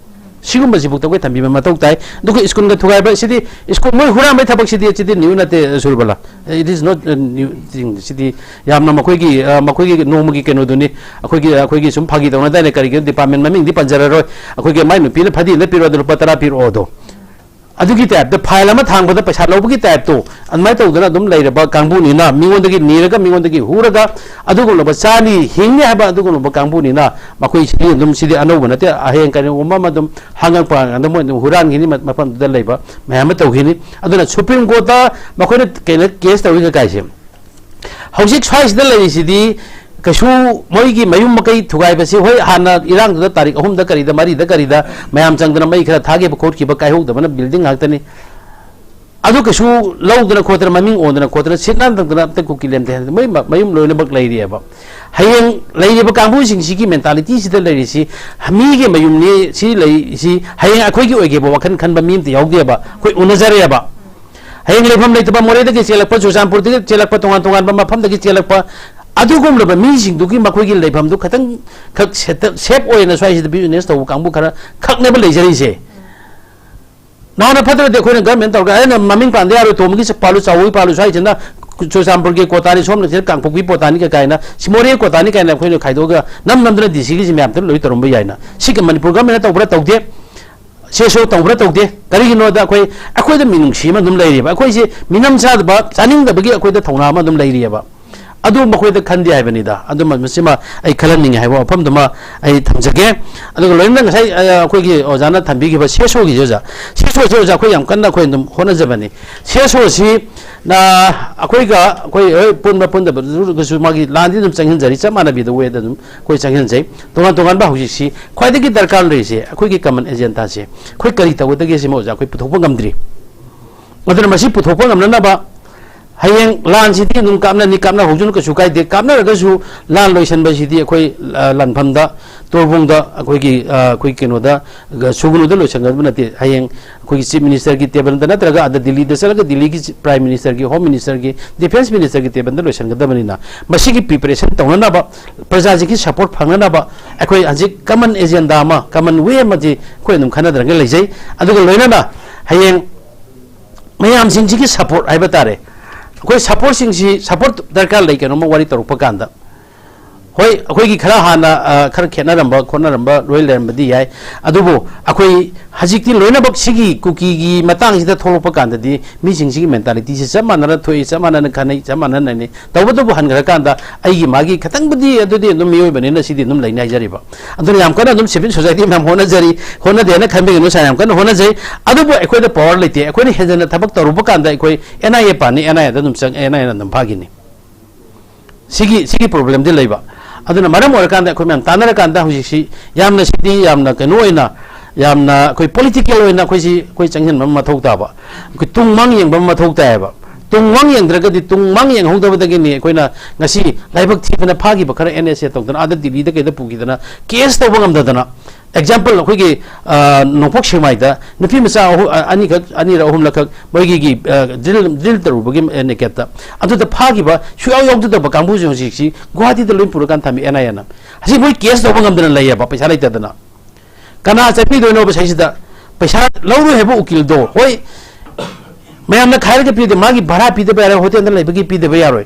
Speaker 5: sigum ba sibuk to koi thambi ma tok tai duko school ga thugai ba sidi school moi hura mai thabak sidi new na te surbala it is not a new thing sidi yamna makoi gi no magi keno duni akoi gi sum phagi dona da ne kari department maming di panjara ro akoi gi mai nu pile phadi le piro do patara piro odo adugi type the file ama thang ba da paisa lobugi type to anmai to dana dum leira ba kangbu ni na mingondagi niraga mingondagi huraga adugo lo ba chani hingni haba adugo lo ba kangbu ni na makoi si dum sidi ano bana te aheng kan umma ma dum hangang pa andam mo huran gini mapam da leiba mayam to gini aduna supreme court da makoi ne case tawi ka kaise hojik choice da lei sidi kashu moi gi mayum makai thugai basi hoi hana irang da tarik ahum da kari da mari da kari da mayam changdana mai khara thage ba court ki ba kai hok da bana building haktani adu kashu lawdana khotra maming ondana khotra sitnan dana ta ku kilem te mai mayum loina bak lai ri ba hayeng lai ba kangbu sing si ki mentality si da lai si hami gi mayum ni si lai si hayeng akhoi gi oge ba wakhan khan ba mim te yaug ge ba koi unazare ba hayeng lefam lai ta ba more da ki selak pa chusampur de selak pa tongan ba mafam da ki selak pa adugum lo ba mi sing du ki makoi gi leifam du khatang khak sep oina swai si business to kangbu khara khak ne ba lei jari se na patra de khoi na government to ga na maming pande aro to mugi se palu chawi palu swai jena chosampur ge kotani som na kangpu gi potani ka kaina simore kotani kaina khoi no khaido ga nam nam dra disi gi myam loi torom ba yaina si ka manipur government to bra to de se so to bra to de kari gi no da akhoi da minung si ma dum lei ri ba akhoi se minam sa ba chaning da ba gi akhoi da thona ma dum lei ri ba adu makoi da khandi hai bani da adu masima ai khalanning hai ba pham dama ai thamjage adu loin da sai akhoi gi ojana thambi gi ba seso gi joja khoi yam kanna khoi dum hona jabani seso si na akhoi ga khoi pun da ga su magi landi dum changhin jari chamana bi da we da dum khoi changhin jai tongan ba huji si khoi da gi darkar le se akhoi gi common agenda se khoi kari ta da gi se mo ja khoi puthok ngam dri aduna masi puthok ngam na ba hayeng lan sidi nung kamna ni kamna hujun ka sukai de kamna raga su lan loisan ba sidi akhoi lan pham da torbung da akhoi keno da sugunu da loisan ga bunati hayeng akhoi chief minister ki table da natraga ada delhi da sala delhi ki prime minister ki home minister ki defense minister ki table da loisan ga da banina masi ki preparation tawna na ba praja ji ki support phangna na ba akhoi aji common agenda ma common way ma ji khoi num khana da ga leijai aduga loina na hayeng mayam sing ji ki support ai batare koi support sing si support darkar lai keno ma wari taruk pakanda hoi akoi gi khara hana khar khena ramba khona ramba royal ramba di yai adubo akoi hajik ti loina bak sigi kuki gi matang sida tholo pakanda di mi sing sigi mentality si samana na thoi samana na khanai samana na ni tawbo han gra kanda ai gi magi khatang budi adudi no miyoi bane na sidi num lainai jari ba adun yam kana num civil society mam hona jari hona de na khambe no sa yam kana hona jai adubo akoi da power lete akoi ni hejana thabak taru pakanda akoi NIA pani NIA da num sang NIA na num phagi ni sigi problem de leiba aduna maram orakanda khoi mam tanara kanda hujisi yamna sidi yamna keno oina yamna khoi political oina khoi si khoi changhen mam mathok ta ba khoi tungmang yeng bam mathok ta ba tungmang yeng dragadi tungmang yeng hongda ba dagi ni khoina ngasi laibak thipana phagi ba khara NSA tokdana ada dili da ke da pugi dana case to bangam dadana example khoi gi nopok shemai da nupi masa ani ra hum lakak bogi gi drill taru bagi ne keta adu da phagi ba shuya yog da ba kambu jo si guwahati da limpur kan thami NIA hasi boy case to bangam dana laya ba paisa lai tadana kana chapi do no ba sai da paisa lawru hebo ukil do hoi ma'am ना खायर के पीते मागी भरा पीते पे यार होते अंदर लेबगी पीते पे यार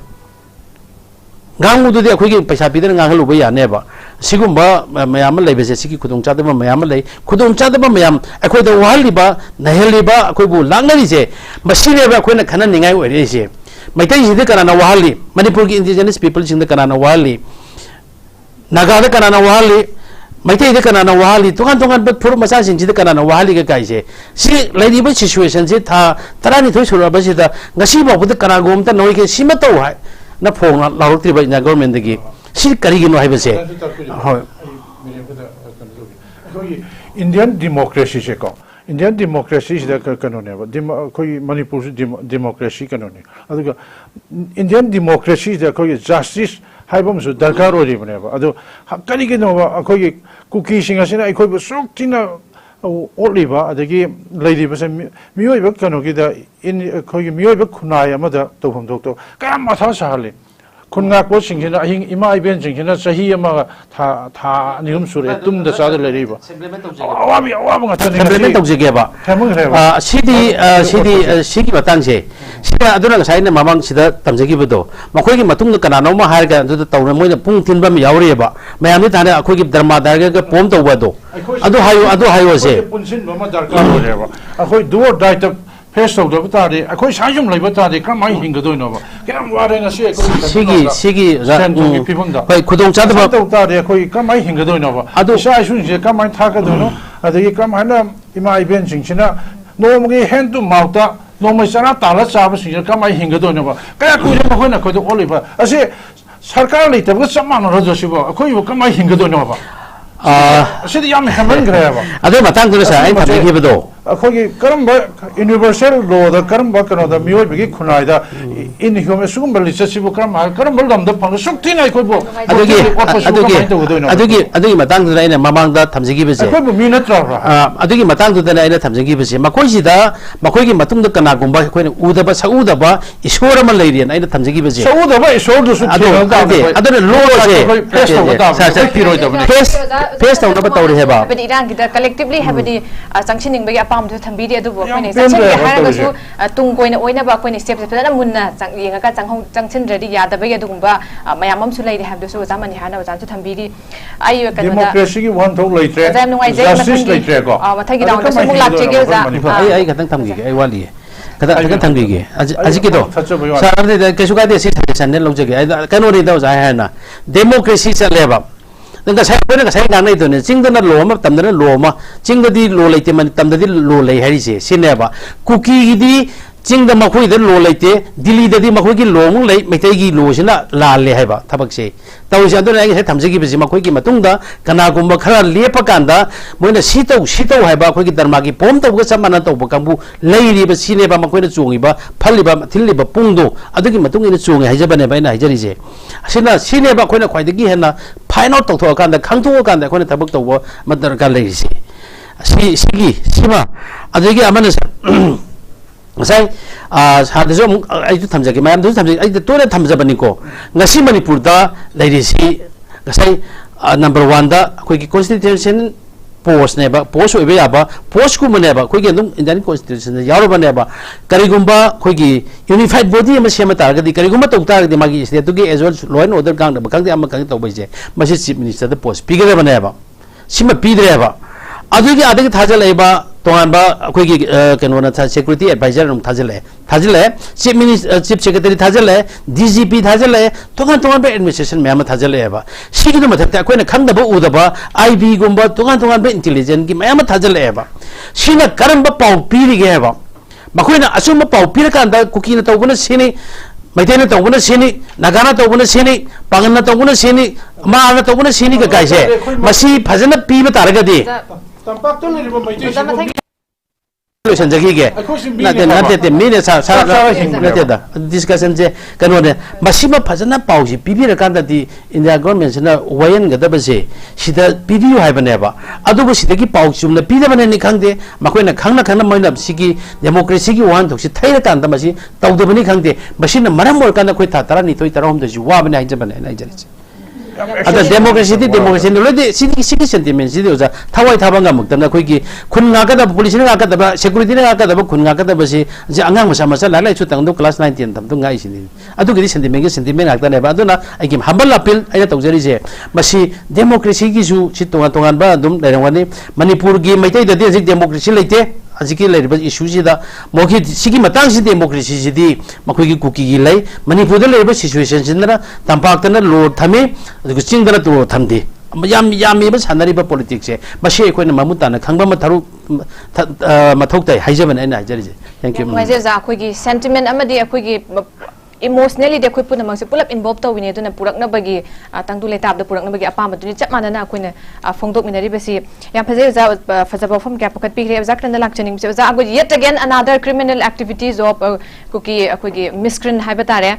Speaker 5: गांगु तो दे अखोई के पैसा पीते गांग लुबे याने बा सिगुम्बा मैम लेबे से सिकी खुदों चाते बा मैम ले खुदों चाते बा मैम अखोई तो वाली बा नहली बा अखोई बु लांगनी से मशीने बा अखोई ना खाना निगाई ओरे से मैते इदे कराना वाली मणिपुर की इंडिजिनस पीपल सिंग कराना वाली नागा दे कराना वाली मैते इदे कराना वाली तुगान तुगान बट फुर मसा सिंग जिदे कराना वाली के काइसे सी लेदीबा सिचुएशन से था तरानी थोई सुरबा से दा ngasi ba bud kana gom ta noi ke sima to hai na phong na laurti ba ina government de gi si kari gi no hai ba se hoy
Speaker 4: Indian democracy se ko Indian democracy da kano ne ba koi Manipur democracy kano ne aduga Indian democracy da koi justice haibam su darkar ori bane ba adu kari gi no ba koi kuki singa sina koi ba sok tina oliba adagi lady ba se mioi ba kano gi da in koi mioi ba khunai amada to phom dok to ka ma tha sa hale khunga ko singina ahing ima iben singina sahi ama tha nigum sure tum da sa da le ba awabi nga tani
Speaker 5: implement tok jege ba sidi batang se sida aduna sai na mamang sida tamjegi bodo makoi gi matung da kana no ma har ga du tawna moi na pung tin ba mi yaure ba mayam ni thane akoi gi dharma dar ga pom to ba do adu hayo se
Speaker 4: punsin ba ma dar ka re ba akoi duo dai ta face to da ta de akoi sajum lai ba ta de kam mai hinga do no ba kam ware na se
Speaker 5: sigi hoi khudong cha da
Speaker 4: to ta de akoi kam mai hinga do no ba adu sai sun je kam mai tha ka do no adu kam hana ima iben sing china no mo gi hand to mouth ta no mai sana ta la cha ba sing kam mai hinga do no ba ka ku je ma hoi na ko do oliba ase sarkar lai ta ba samma no ro jo si ba akoi kam mai hinga do no ba sidi yam haman gre ba
Speaker 5: adu matang du sa ai thame gi bodo
Speaker 4: अखोगी करम universal law the करम कनो the मियोय बिगी खुनाय the in human सुगम बलि ससिबो करम बलदम the फंग सुक्ति नाय कोबो
Speaker 5: अदुगी Matang the नाय ममांग the थमजिगी बसे
Speaker 4: कोबो minute रा
Speaker 5: अदुगी मतंग द नाय थमजिगी बसे मखोय सिदा मखोय gi matung da kana gumba khoine udaba saudaba ishora ma leirian aina थमजिगी बसे
Speaker 4: saudaba ishor du su
Speaker 5: adu lo se face to na ba tawri heba
Speaker 1: but irang gida collectively habadi sanctioning ba apam to thambi de adu khoine sanchin ge haraga su tung koina oina ba khoine step step na munna yenga ka changchin ready yada ba adu gumba mayamam su leiri habdu su zamani hana ba to thambi di ayu ka
Speaker 4: democracy gi one thong leitre justice leitre ko
Speaker 1: mathagi down so mung lak chege za
Speaker 5: ai katang thamgi ai wali kada thamgi ge aji ki do sarade de kesu ka de si channel lo jege kano ri do ja hana democracy cha leba nda sai pena ka sai ngang nei to ne chingda lo ma tamda lo ma chingda di lo leite man tamda di lo lei hari se sineba kuki gi di chingda ma khoi da lo leite dili da di ma khoi gi lo mu lei metai gi lo sina la le haiba thabak se taw se adu ai sai thamje gi bi ma khoi gi matung da kana gum ba khara lepa kanda moina sitau haiba khoi gi dharma gi pom to ga samana to ba kambu lei ri ba sineba ma khoi na chungi ba phali ba thilli ba pungdo adu gi matung ina chungi haijaba ne ba ina haijari se asina sineba khoi na khoi da gi hena final to to kan da khang to kan da khoi na thabak to bo madar ka lei se sima adu gi amana sai hadjo ai tu thamja ke mayam tu thamja ai to ne thamja bani ko ngasi manipur da leiri si sai number 1 da koi ki constitution post ne ba post oibe ya ba post ku mane ba koi ki ndum indian constitution ya ro bane ba kari gumba koi ki unified body ma sema tar ga di kari gumba to tar ga di magi state to ge as well law and order gang da ba kang di am kang to bai je ma si chief minister da post pi ga bane ba sima pi de ba adu gi adagi thajal ai ba तोंबा अखोगी कनो था security adviser नुम थाजले chief minister chief secretary थाजले DGP थाजले तोंगान तोंगान बे एडमिनिस्ट्रेशन मैम थाजले एबा सिगी नु मथक अखोइना खंगदबा उदबा आईबी गुंबा तोंगान तोंगान बे इंटेलिजेंस की मैम थाजले एबा सिना करम पाउ पीरिगे एबा मखोइना असुम पाउ पीर कांदा कुकी न तौबना सिनी Maitena Tobuna Sini, Nagana Tobuna Sini, Pangana Tobuna Sini, Mana Tobuna Sini Gaise, Masi Pazana Piva Taragadi. Sanjaki, nothing minutes discussion. Masima Pazana Pausi, Pipi Candati in the government, Wayan Gadabase, she does PBU have never. Otherwise, she take Pausum, the Peter and Nikande, Makuna Kana Kana Mind of Siki, democracy one to see Taylor Kandamasi, Taudabani Kande, Machine Maramor Kana Quitatarani to it around the Juaban and Japan. Ada democracy already city sentiments is a Tawai Tabanga Mukana Quiki, Kunaka, police, security, Kunaka, Angang Samasa, like to Tango class 19, Tamtunga. I took this sentiment like that. Baduna, I give humble appeal, I told Zerize. But she democracy is you, Chitoan Badum, Manipur game, I take the democracy later. Aziki labor issues the Moki Siki Matansi democracy, Makuki Kuki lay, Manipur labor situations in the Tampakana, Lord Tame, the Singara to Tamdi. Yami was Hanariba politics, Bashi Queen Mamutana, Kanga Mataru Matokta, Hijaman and Nigeria. Thank you.
Speaker 1: Quickie sentiment, Amadi, a quickie. Emotionally, they could put amongst pull up involved we need to Purakna Bagi, Tangule Tab, the Purakna Bagi Apama, Chapmana, Queen, Fondok Minaribasi, Yapazes for from Capocat Pig, Zak and the Lactioning. So I would yet again another criminal activities of KUKI miscreant Habatare.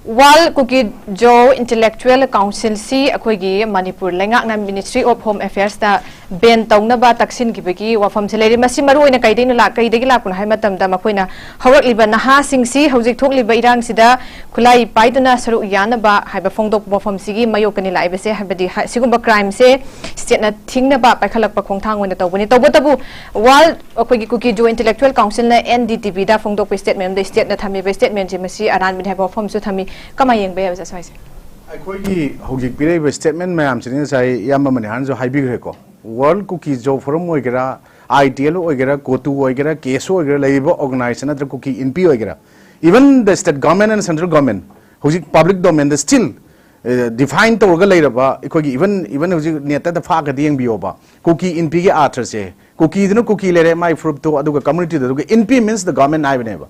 Speaker 1: While KUKI Joe Intellectual Council C, Akogi, Manipur, Langakna Ministry of Home Affairs, the Ben Tongnaba Taksin Kibiki, or from Selari Masimaru in a Kaidin Laka, Degilapun, Hamatam Damaquina, Howard Liba Naha Sing C, Hosik Tokli Bairang Sida, Kulai Paidana Saru Yanaba, Hyperfondok from Sigi, Mayokani Libese, Habadi, Sigumba crime say, State Tingnaba, Pakalapa Kontang when the Tobutabu, while KUKI Joe Intellectual Council, NDTV, da Fondok statement, the state that Hami statement, Jimmy, and we have a form Sutami. Come on, Bay as a size.
Speaker 2: I quite a statement, ma'am, saying Yamaman hands or Hybirico. World cookies Joe from Oigera, ITL Oigera, Kotu Oigera, Keso Oigera, Labor organized another cookie in P Oigera. Even the state government and central government, who's public domain, they still defined Torga later, even near the Faka Ding Bioba, cookie in P arters, cookie, no cookie letter, my fruit to Aduga community, in P means the government I never.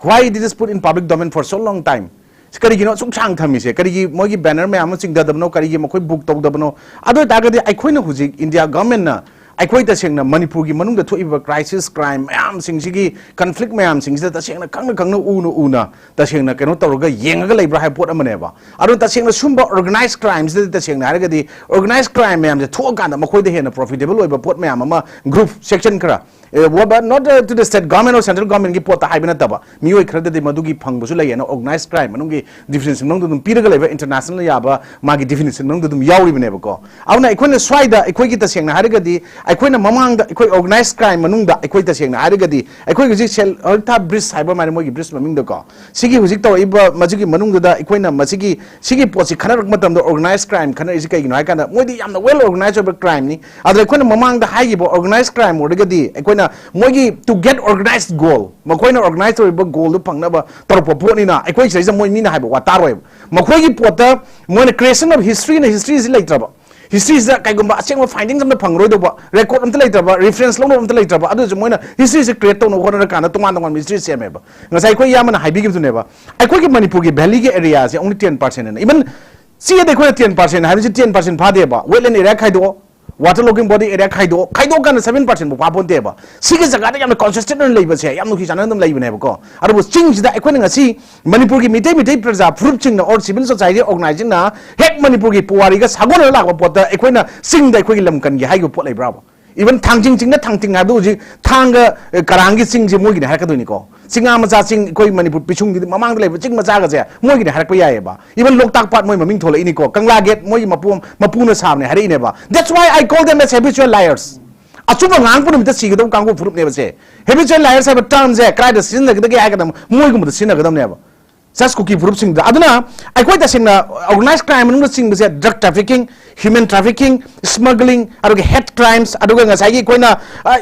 Speaker 2: Why did this put in public domain for so long time? Karigi no sung thami se karigi mogi banner me amusing da dabno karigi mokoi book to dabno ado tagadi aikoina huji India government na aikoi ta sengna Manipur gi manung da thoiba crisis crime am sing sigi conflict me am sing da sengna kangna una ta sengna keno tawga yenga leibra ha pot amane ba ado ta sengna sumba organized crimes da sengna haragadi organized crime me am da thoga da mokoi da hena profitable oiba pot me am ama group section kra not to the state government or central government ki pota haibina taba mioi khradde de madugi phangbusu lai na organized crime manungi definition nong dum piraga leba international yaba magi definition nong dum yauri bane ba ko auna ikoi na swaida ikoi ki ta sengna harigadi ikoi na mamang da ikoi organized crime manung da ikoi ta sengna harigadi ikoi gi sel alta bridge haiba mari mogi bridge maming da ko sigi hujik to iba majugi manung da ikoi na masigi sigi posi khanak matam da organized crime khana isi kai ginai kana moi di yamna well organized over crime ni adra ikoi na mamang da hagi ba organized crime origadi ikoi Mogi to get organized goal. Makoina organized goal to Pangnaba Torpoponina. I quite say some Moina have what Tarweb. Makogi Potter, when the creation of history and history is like trouble. History is that Kagumba findings on the Pangrodo record until later, reference long until later. Others, history is a creator of one of the kind of Toman on mystery Semeba. As I quite Yaman, I begin to never. I quite Manipugi, Belliga areas, only 10%. And even see the 10%, have 10% Padeba, well in Iraq Haido. Water looking body area Kaido can 7% Papon Deba. Seekers are consistent labor say, Yamuki and them labor never go. I was changed the equating a sea, Manipuri Mite Presa, Fruiting or civil society organizing now, heck Manipuri Puarigas, Hagona Lago Potter, Equina, sing the equivalent can get high pole bravo. Even Tanging the Tangting Aduji, Tanga Karangi sings Mugi Hakadunico. Singamaza sing Koi Manipur Pichung, Mamang Labor, Ching Mazaga, Mugi Hakayaba. Even looked up part Moiming Tola Inico, Kangla get Moy Mapuna Samne, Harineva. That's why I call them as habitual liars. A super man put him to see them Kango Fruit never say. Habitual liars have a term there, cried the sin the Gagadam, Moigum the Sinagadam never. Such cookie groups sing the Aduna. I quite a sing organized crime and sing drug trafficking, human trafficking, smuggling, hate crimes, Aduga Sagi Koina,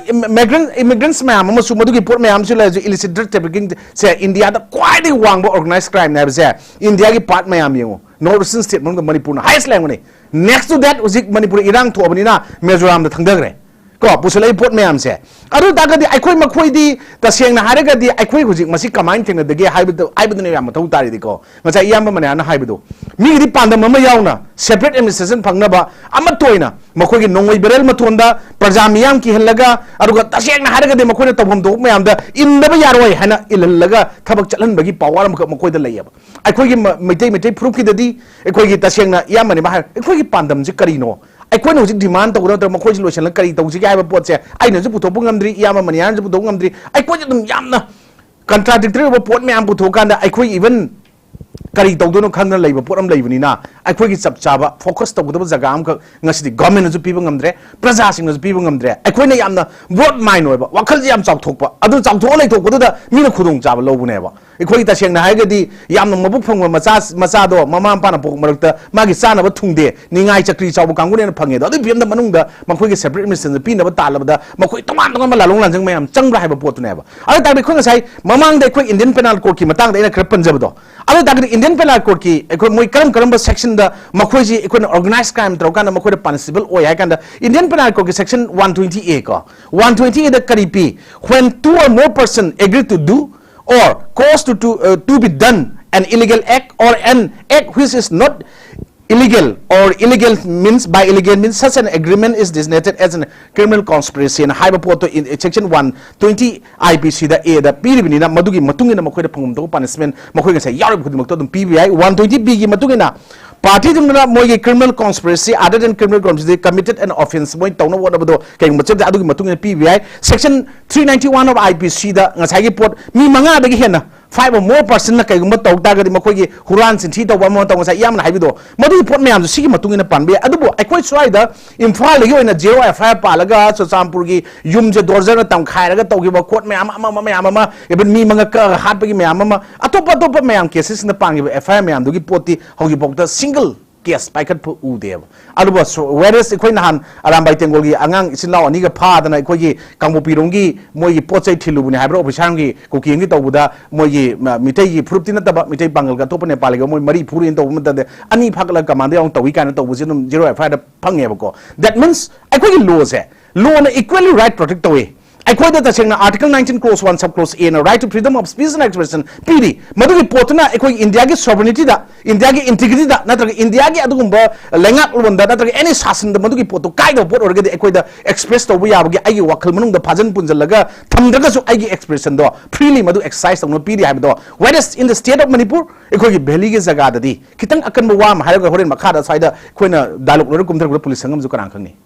Speaker 2: immigrants, ma'am, Musumaduki put me illicit drug trafficking, say India, the quite a one organized crime never there. India part Miami, no recent statement of Manipur, highest language. Next to that was Manipur Irang to Obanina, Measuram the Tangagre.
Speaker 3: ko pusulai pot me am se adu ta ga di ai khoi ma khoi di ta seng na hare ga di ai khoi hujik masi kamain theng na de ge hai bu ne yam thau tari di ko ngachai yam ma ne na hai bu mi di pandam ma yauna separate administration phangna ba ama toina ma khoi gi nongoi berel ma thonda praja miyam ki helaga adu ga ta seng na hare ga de ma khoi na tawham do me am da in da ba yaroi hana ilallaga thabak chalan bagi power ma khoi da layab ai khoi gi meitai proof ki da di ai khoi gi ta seng na yam ma ne ba ai khoi gi pandam ji karino ai khoi no ji demand to da ma khoi ji lotion la kari to ji ga ba pot se ai na ji puto bu ngamdri yam ma ne ji puto ngamdri ai khoi ji dum yam na contradictory ba pot me am puto kan da ai khoi even kari tawdono khangna leiba pot am leibani na ai khoi gi chap chaba focus tawdo jaga am ka ngasi government ju piba ngamdre praja sing ju piba ngamdre ai khoi na yamna broad mind oiba wakhal ji yam chak thokpa adu chak thok lai thok da mi na khudong chaba lobune ba ai khoi ta seng na hai ga di yamna mabuk phangwa macha do mama pa na pok marakta magi sana ba thungde ni ngai chakri chabu kangune na phange do adu pm da manung da makhoi gi separate mission pi na ba ta la da makhoi toman ma lalong lan jang mayam changra hai ba pot ne ba adu ta bi khoi ngai mamang da khoi Indian penal court ki matang da ina krap panjab do adu ta Indian penal court ki ekoi moi karam section da makhoi ji ekoi organized crime tro kan makhoi da punishable oi hai kan da Indian penal court ki section 120A ko 120A da karipi when two or more person agree to do or cause to be done an illegal act or an act which is not illegal or illegal means by illegal means such an agreement is designated as a criminal conspiracy and high report in section 120 IPC da a da piribini na madugi matungina makhoi da phangum to punishment makhoi ga sai yarib khudmak to dum PBI 120 B gi matungina party dum na moi criminal conspiracy other than criminal conspiracy committed an offense moi tawna what about kai macham da adugi matungina PBI section 391 of IPC da ngasai gi pot mi manga da gi hena 5 or more person na kai gumba taw ta ga di makhoi gi huran sin thi taw ba mo taw ngasai yam na haibido madu pot me am sigi matungina panbe adubo aikoi swaida imphal gi oina zero FIR palaga Champur gi yum je dorja na tam khai raga taw gi ba court me am even mi manga ka hat gi me am atop me am cases na pang gi FIR me am du gi poti hogi bokta single case paikat pu udeb aluba whereas ikoi nahan arambai tengol gi angang isinlaw ani ga pha dana ikoi gi kangbo pirong gi moi gi pochai thilubuni haibro ofisang gi kuki ngi tawbuda moi gi mitai gi frupti na taba mitai bangal ga topane palega moi mari phurin taw mata de ani phakla command yang tawi kana taw bujinum zero FIR da phangeba ko that means ikoi gi law se law na equally right protect tawi I quote that Article 19 clause 1 subclause A na right to freedom of speech and expression PD madu report na ekoi India gi sovereignty da India gi integrity da natraga India gi adugumba lengat ulwanda natraga any sasan da madu gi pot to kai do pot orga de ekoi da express to ya gi ai wakal manung da phajan punjalaga thamdaga su ai gi expression do freely madu exercise no PD ha do whereas in the state of Manipur ekoi gi valley gi jaga da di kitang akan ba wa ma ha ga horen makha da saida koina dialogue lo kumthar police sangam ju karang khangni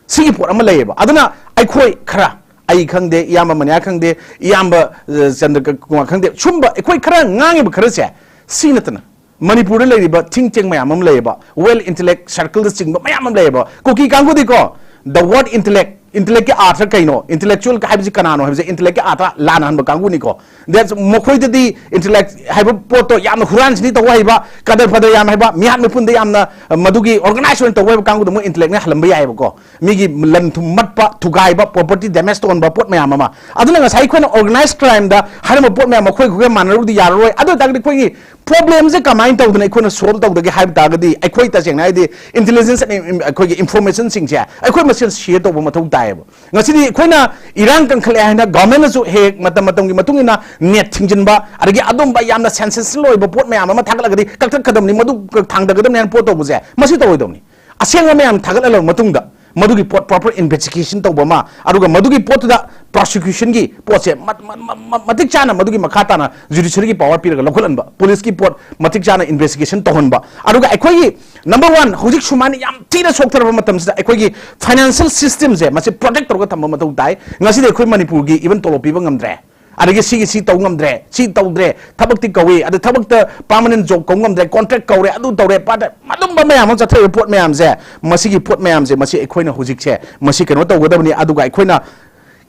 Speaker 3: sigi pot ama leyeba aduna ekoi khara ai khangde yamba manya khangde yamba Chandrakumar khangde chumba ekoi khara ngangi ba khara se sinatana Manipur le riba think cheng mayam am leba well intellect circle the ching mayam am leba kuki kangu di ko the word intellect ke artha kaino intellectual ka habji kanano habji intellect ke artha lana han ba kangu ni ko that's mokhoi di intellect haiba poto yam huran ni to waiba kadar father yam haiba mihat me pun de yam na madugi organization to waiba kangu mo intellect ne halam ba yai ba ko migi lan thum mat pa thugai ba property damage to on ba pot mayam ma aduna nga sai khoina organized crime da harma pot mayam khoi khoi manaru di yaroi adu tag di khoi problem je kamain to dna khoi na solve to de haib tag di ai khoi ta jeng nai di intelligence and khoi information sing ja ai khoi machine share to ba mathau ngasi khoina irang kan khale haina government su he matam gi matungina net thingjinba adagi adum ba yamna sensational loi ba pot me ama thagala gadi kak kadam ni madu thangda gadam ne pot to buje masi to oidom ni asenga me am thagala lo matungda madugi pot proper investigation to bama aduga madugi pot da prosecution gi potse matik chana madugi makhata na judiciary gi power piraga lokholan ba police gi pot matik chana investigation to honba aduga ekoi number 1 hojik sumani yam tina sokthar ba matam sa ekoi gi financial system je mase protect torga thamba matau dai ngasi de ekoi Manipur gi even tolopi ba ngamdre adagi si taw ngamdre si tawdre thabak ti kawi adu thabak ta permanent job ko ngamdre contract kawre adu tawre pada madum ba mayam cha the report mayam je masi gi pot mayam je masi ekhoina hojik che masi keno taw gadabni aduga ekhoina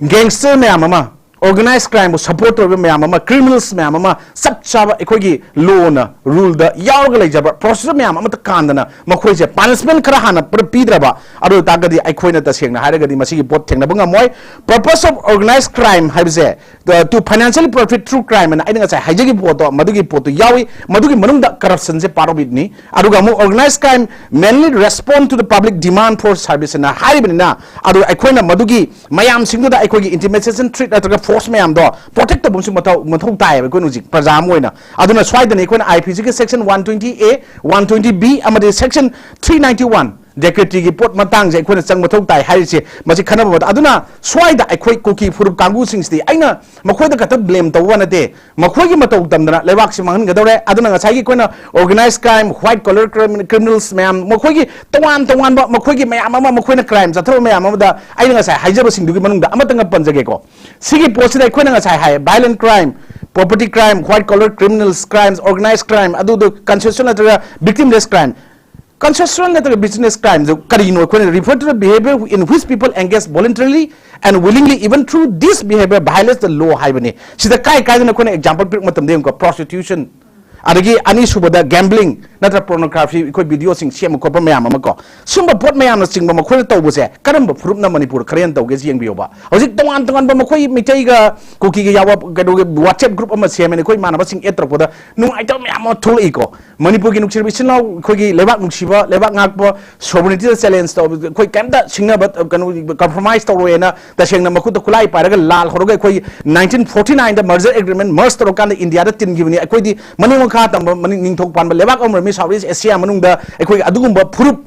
Speaker 3: gangster mayam ma organized crime support to me criminals me sab chaba ekhoi law na rule da yaw ga lejaba procedure me kandana makhoi je punishment khara hana pidraba adu tagadi ekhoi na taseng na haragadi masigi pot thengna banga moi purpose of organized crime haibse to financially profit through crime and aidinga sai haijagi poto madugi poto yawi madugi manungda corruption je part of it ni aduga mo organized crime mainly respond to the public demand for service na haribina adu ekhoi na madugi mayam singda ekhoi intimidation threat atra force mayam do protect the bumsu mathau tai ekhoi nu jik prajam moina aduna swaidani ekhoi na IPC ke section 120A 120B amade section 391 Decree ki pot matang je ekhoi chang mathau tai harise masi khanaba bad aduna swaida ekhoi kuki furup kangu singsti aina makhoi da kata blame to wana te makhoi gi matau damdana lebak si mangan gadore aduna ngasai gi koina organized crime white collar criminals mayam makhoi gi tawan ba makhoi gi mayam ama makhoi na crime jathro mayam ama da aina ngasai haijaba singdu gi manung da amatanga panjage ko sigi post da ekhoi na ngasai hai violent crime property crime white collar criminals crimes organized crime adu do constitutional victimless crime Consensual business crimes refer to the behavior in which people engage voluntarily and willingly even through this behavior violates the law haibani sida kai na kone example pick matam dem ko prostitution adagi ani subada gambling natra pornography ko video sing sem ko pa mayam amako sumba pot mayam na singba makoi tawbuse karamba furup na manipur kharen tawge jeng bioba hojik tongan ba makoi mitai ga kuki ga yawa gadoge whatsapp group ama semene koi manaba sing etropoda nung aital mayam thol iko manipur gi nuksir bisinau koi gi lebak nuksiba lebak ngakbo sovereignty challenge to koi kamda singna ba compromise to roena ta sengna makut kulai paraga lal horoga koi 1949 the merger agreement merged to kan india da tin givni koi di mani kha tam mani ningthok pan lebak amr mi Southeast Asia manungda ekhoi adugumba furup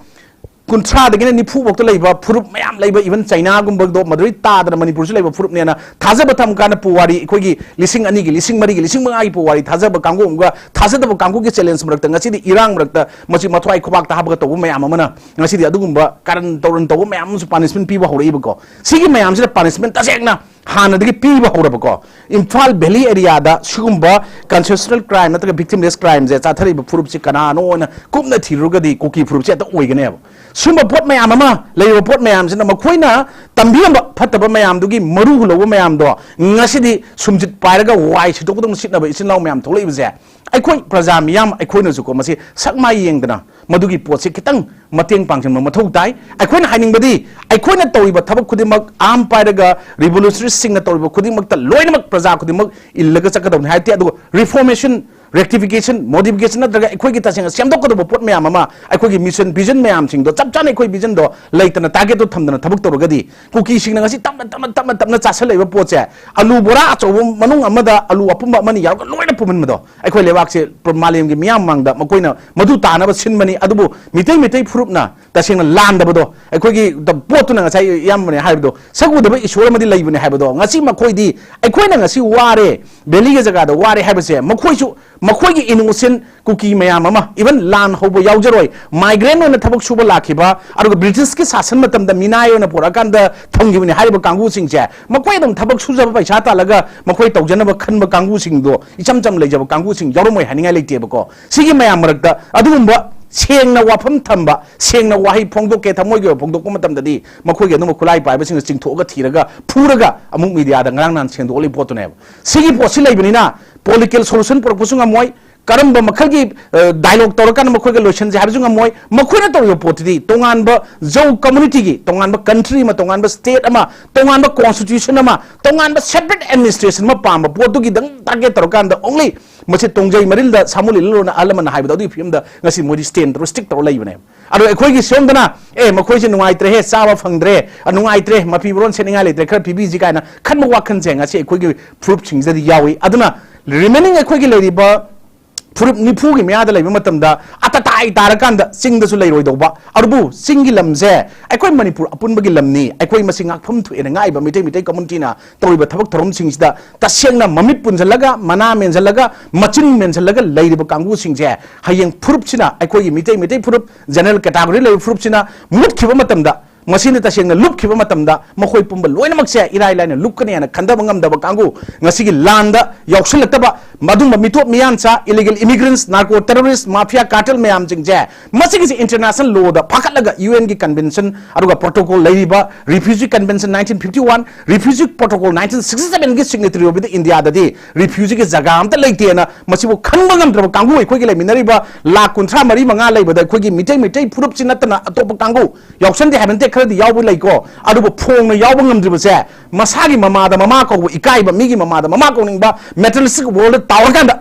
Speaker 3: kuntra dagina nifu bokta leiba furup mayam leiba even China gumba do madri ta da manipur su leiba furup nena thajaba tham kana puwari ekhoi gi lising ani gi lising mari gi lising mangai puwari thajaba kangu umga thajaba kangu gi challenge murakta ngasi di irang murakta machi mathwai khobak ta habga to mayam amana ngasi di adugumba karan toran to mayam su punishment piba horaiba ko sigi mayam se punishment tasegna hana dagi piba horaba ko Imphal Valley area da sugumba consensual crime nataga victimless crime je chathari furup si kana no na kumna thiruga di kuki furup se ta oigane sumba pot mayam ama leiba pot mayam sina makhoina tambiamba phataba mayam dugi maru huloba mayam do ngasi di sumjit pairaga wai sidokudang sitnaba isinlaw mayam tholei bje aikhoi praja miyam aikhoina juko masi sakma yengdana madugi potse kitang mateng pangchen mathau tai aikhoina hainingbadi aikhoina toiba thabak khudimak am pairaga revolutionary singna toiba khudimak ta loinamak praja khudimak illaga chakadawni haiti adu reformation rectification modification natraga ekhoi gi taseng semdok ko pot mayam ama ekhoi gi mission vision mayam sing do chapchan ekhoi vision do leitana target do thamdana thabuk torogadi kuki sing ngasi tamna chasal leiba potse alu bora acho manung amada alu apumba mani yaw loina puman mado ekhoi lewak se malem gi miyam mangda makoina madu tana ba sinmani adubu mitai furupna taseng landabado ekhoi gi the potuna ngasai yamne haibdo sagudaba iswar madi leibane haibdo ngasi makoi di ekhoi na ngasi ware beli ge jaga do ware haibse makoi su makoi gi innocent kuki mayam ama even land hobo yaujroi migrant on thabak suba lakhiba aru british ki sasan matam da minai on pora kan da thongibni haiba kangu sing je makoi dam thabak sujaba paisa ta laga makoi tawjana ba khanba kangu sing do icham cham leijaba kangu sing yoromoi haningai leite ba ko sigi mayam marakta adugumba sengna wafam thamba sengna wahi phongdok ke thamoi ge phongdok matam dadi makoi ge no khulai pai ba sing chingthoga thiraga phuraga amuk media da ngrang nan seng do oli potune sigi posi leibani na political solution por pusunga moi karamba makhagi dialogue torokan makhoi ge lotion je habjunga moi makhoina to potidi tongan ba zo community gi tongan ba country ma tongan ba state ama tongan ba constitution ama tongan ba separate administration ma pamba potu gi dang target torokan da only mache tongjai maril da samuli lo na alama na haibda di film da ngasi modi stand restrict to leibane ado ekhoi gi somdana makhoi je nungai tre he sawa phangdre nungai tre mapi bron seninga le tre khar pb ji kaina khanma wakhan je ngasi ekhoi gi proof chingja di yawi aduna remaining ekhoi gi leiriba furup nifu gi mya da leiba matam da atatai tarakan da sing da su leiroi doba arbu singi lamse ekhoi manipur apun bagi lamni ekhoi masing akphum thu ena ngai ba mitai community na toriba thabak thorom sing sida tasengna mamit punjalaga mana menjalaga machin menjalaga leiriba kangu sing je hayeng furup china ekhoi mitai furup general category le furup china mut khiba matam da मसीने तसेंगना लुपखिबा मतमदा मखोय पुंबा लोइनमक्से इराय लाइना लुपकने ना खंदब ngamdaba कांगु ngasi gi landa yauksilakaba madumba mitop miyancha illegal immigrants narco terrorists mafia cartel mayam jingje masigi si international law da phakatlaga UN gi convention aruga protocol leiba refugee convention 1951 refugee protocol 1967 gi signatory obi India da di refugee gi jaga amta leite na masibu khanba ngamdraba कांगु एखोय gi leminariba la kunthra mari manga leiba da एखोय gi mitai purup chinatna atop कांगु yauksan di habente खरदि यावबो लैको अदुबो फोंगना यावबो ngamdribase masagi mamada mama ko ikaiba migi mamada mama ko ningba materialistic world tawrkanda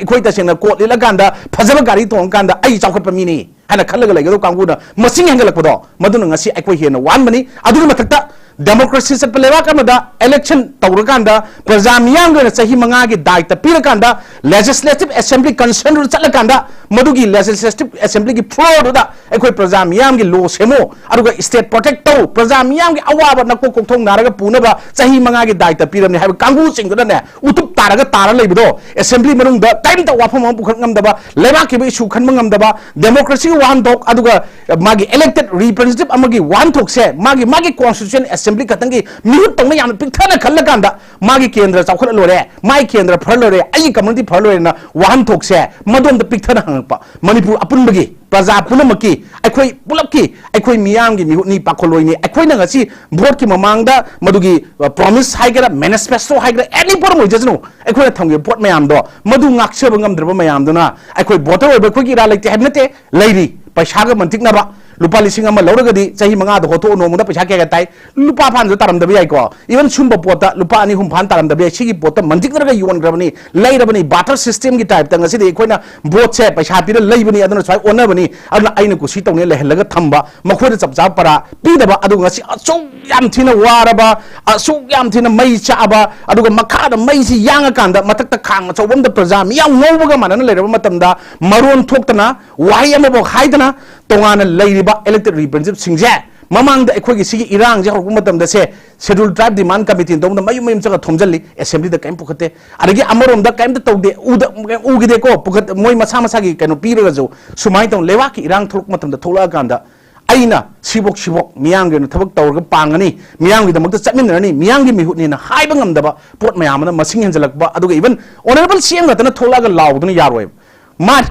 Speaker 3: ikoi tasena ko lilakanda phajaba gari tongkanda ai chawkhatpa mini hana khallaga laigo kanguna masing hengalakpodo maduna ngasi aikoi hena wan bani aduna mathakta democracy set peleva kamada election tawrkanda praja miyam gena sahi manga gi daita pirakanda legislative assembly consent ru chatlakanda madugi legislative assembly gi floor da aikoi praja miyam gi law semo aruga state protect taw praja miyam gi awaba nakko kokthong naraga punaba sahi manga gi daita piramni haiba kangu singda ne utup taraga tara leibido assembly manung da time ta wafam pukhat ngamdaba leba ki bi issue khanma ngamdaba democracy wan dok aduga magi elected representative amagi wan thok se magi constitution assembly katangi mihut tongna yam pikthana khallakanda magi kendra chawkhal lore mai kendra phalore ai community phalore na wan thok se madom da pikthana hangpa manipur apunbagi praja punamaki aikoi pulapki aikoi miyam gi mihut ni pakholoi ni aikoi na ngasi vote ki mamangda madugi promise haigera manifesto haigera any por moi jajnu aikoi thamge vote mayam do madu ngakse bangam drba mayam dona aikoi voter oiba khoi gi ra lekte habnate leiri paisa ga mantik na ba lupa lising ama lauragadi sahi manga da hoto no muda paisa kya tai lupa phan jo taram da bi ai ko even sumba pota lupa ani hum phan taram da bi sigi pota mantik na ga yuan grabani leirabani barter system gi type tanga si de koina vote se paisa pi leibani aduna swai ona bani aduna aina ku si tawne lehelaga thamba makhoi da chapcha para pi da ba adu ngasi achu yam thina waraba achu yam thina mai chaaba aduga makha da mai si yanga kanda matak ta khang chawbam da praja mi yam ngobaga manana leiraba matamda maron thoktana wai ama bo haidana tongana leiri elected representative singje mamang da ekhoi gi sigi irang je horkum matam da se scheduled tribe demand committee dom da mayum chaga thomjalli assembly da kaim pukhate aragi amarom da kaim da tawde u gi de ko pukhat moi masa gi kano piraga jo sumai tong lewa ki irang tholuk matam da thola ganda aina sibok miyang ge thabak tawrga pangani miyang gi da makta chatminarani miyang gi mihut ni na haiba ngamdaba pot mayam na masing henjalakba aduga even honorable cm ga tana thola ga lawduna yaroi ma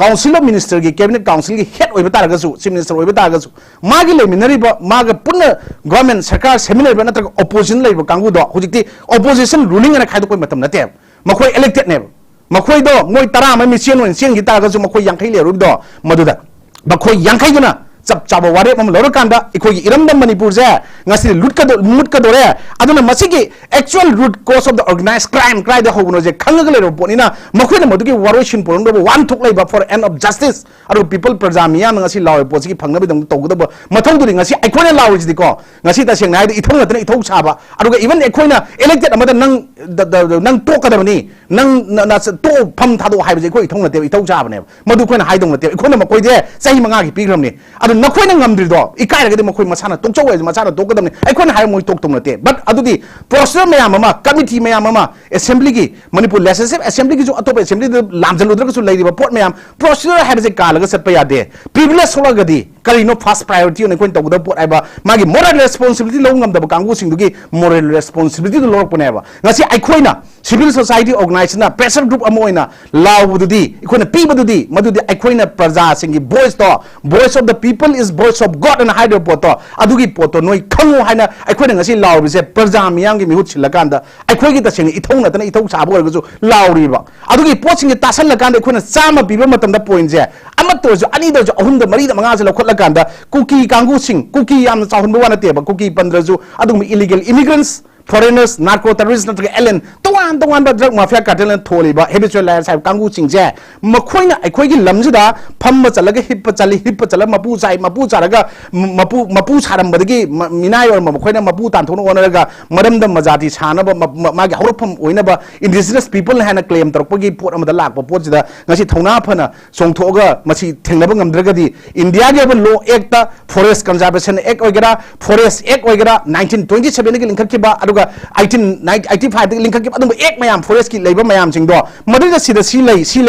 Speaker 3: Council of Minister की Cabinet Council की head ओइबा तारगसु Chief Minister ओइबा तारगसु मागी लेमिनरीबा मागा पुन्ना government सरकार seminar बना तक opposition लेबा कांगु दो हुजिति opposition ruling ना खाइदो कोइ मतम नते मखोइ elected ने मखोइ दो मोइ तरा मा मिसियन वन सियन की तारगसु मखोइ यांखै ले रुब दो मदुदा मखोइ यांखै गना चप चाबा वारे मम लरो कांदा इखोइ इरमदम मणिपुर जे ngasi मुटका दोरे अदुना मसिगी actual root cause of the organized crime क्राइ द होबनो जे खंगग लेरो पोनिना मखोइना मदुगी वारोसिन पोरंदो वन थोक लेबा for end of justice अरु people प्रजामिया ngasi लावे पोसिगी फंगनबि दम तौगदब मथौदुरि ngasi आइखोइना लावजिदि को ngasi तसेंग नाइद इथौ नतन इथौ छाबा अरुगा even आइखोइना elected अमदा नंग टोकदबनि नंग तो फम थादो हाइबजे इखोइ इथौ नते इथौ छाबने मदु खोइना हाइदों नते इखोइना मखोइ दे सही मंगा की पिग्रमनि अदु नखोइना ngamdrido ikairagadi mkhoi masana tokchau wai masana tokadamni aikon hai moi tok tomnate but adudi procedure mayam ama committee mayam ama assembly gi manipur legislative assembly gi jo atop assembly lamjaludra su leiriba port mayam procedure hai je kalaga satpa yade privilege holagadi karino first priority on koin togda port aiba magi moral responsibility lo ngamda kangu singdugi moral responsibility lo lokponeba ngasi aikoina civil society organization na pressure group amoina lawdudi ikona pibadudi madudi aikoina praja singi voice of the people is voice of God and hide poto adugi poto noi khangu haina aikoina ngasi lawbise praja miyang gi mihut silakanda aikoigi ta singi ithong na tana ithong sabo ergu lawriba adugi poching tasal lakanda aikoina chama biba matam da point je amato jo ani do jo ahum da mari da manga je lokhot lakanda kuki kangu sing kuki yam chahun bawana teba kuki pandra jo adumi illegal immigrants foreigners narco terrorists not elen towan ba drug mafia cartel tholi ba habitual liars have kangu chingje makhoina aikoi gi lamjida phamma chalaga hippa chala mapu charaga mapu charam badagi minai or makhoina mapu tan thono onaraga maramda majati chana ba magi horpham oina ba indigenous people hana claim tarpagi pot amada lakpa pot jida ngasi thona phana songthoga masi thengnaba ngamdragadi india ge law act forest conservation act oigera forest act oigera 1927 gi linkhakiba aduga 1885 link के अदुम एक मयाम forest की labour मयाम Singh दो मदुदा सी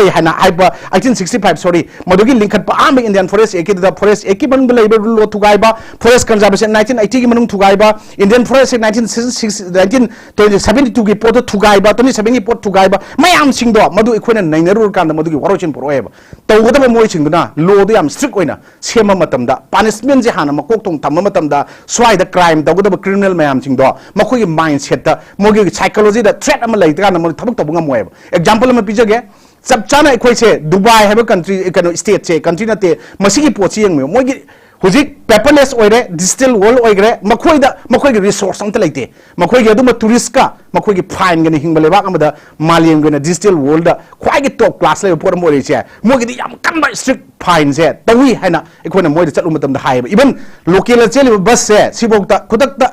Speaker 3: हाइना हाइबा 1865 sorry मदुगी link पा आम Indian forest एक the forest एक की बन लेबर लो थुगाइबा फॉरेस्ट कंजर्वेशन 1980 की मनung थुगाइबा इंडियन फॉरेस्ट 1972 की पोत थुगाइबा 27 की पोत थुगाइबा मयाम सिंह दो मदु इखोना नैनरुर कांद मदुगी वारोचिन पोरोएबा तौगदब मोय सिंगना लो दो याम स्ट्रिक्ट ओइना सेम मतमदा पनिशमेंट जे हाना मकोक तों थम मतमदा स्वाइद क्राइम तौगदब क्रिमिनल मयाम सिंह दो मखोगी माइंडसेट ता मोगी साइकोलॉजी दा थ्रेट अमा लैतगा न मदु थबक तबंगा मोएबा एग्जांपल अमा पिजगे सब चाना अखोई से दुबई है कंट्री कनो स्टेट से कंट्री नते मसीगी पोची यंग मोगी हुजिक पेपरलेस ओइरे डिजिटल वर्ल्ड ओइग्रे मखोई रिसोर्स अंत लेते मखोई अदुम टूरिस्ट का मखोई फाइन गने हिंग लेबाक अमदा मालियम गने डिजिटल वर्ल्ड ख्वाई टॉप क्लास ले पोर मोरे से मोगी याम कम स्ट्रिक्ट फाइन से तवी हैना इखोना मोय चलु मतम हाइब इवन लोकल चेल बस से सिबोक्ता खुदक्ता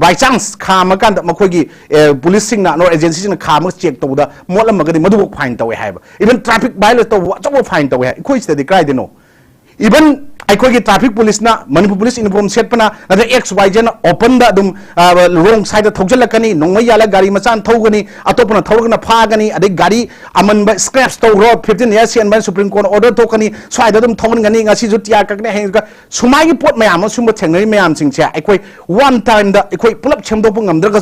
Speaker 3: बाय चांस खाम कांद मखोई पुलिस सिंग ना नो एजेंसी सिंग खाम चेक तौदा मोलम मगदि मदुबो फाइन तवे हाइब इवन ट्रैफिक वायलेंस तो अचो फाइन तवे इखोई से क्राइ देनो इवन अखोई ट्रैफिक पुलिस ना मणिपुर पुलिस यूनिफॉर्म सेटपना नद एक्स वाई जेन ओपन दा दुम रोंग साइड थौजलकनी नोंगमै याला गाड़ी मचान थौगनी अतोपना थौरगना फागनी अदे गाड़ी अमनब स्क्रैप्स तौरो 15 इयर्स सेन सुप्रीम कोर्ट ऑर्डर थोकनी स्वाइद दुम थौगनी ngasi ju tia kakne henga sumai gi pot mayam sum thengnai mayam sing cha अखोई one time da अखोई pull-up छेमदोप ngamdra ga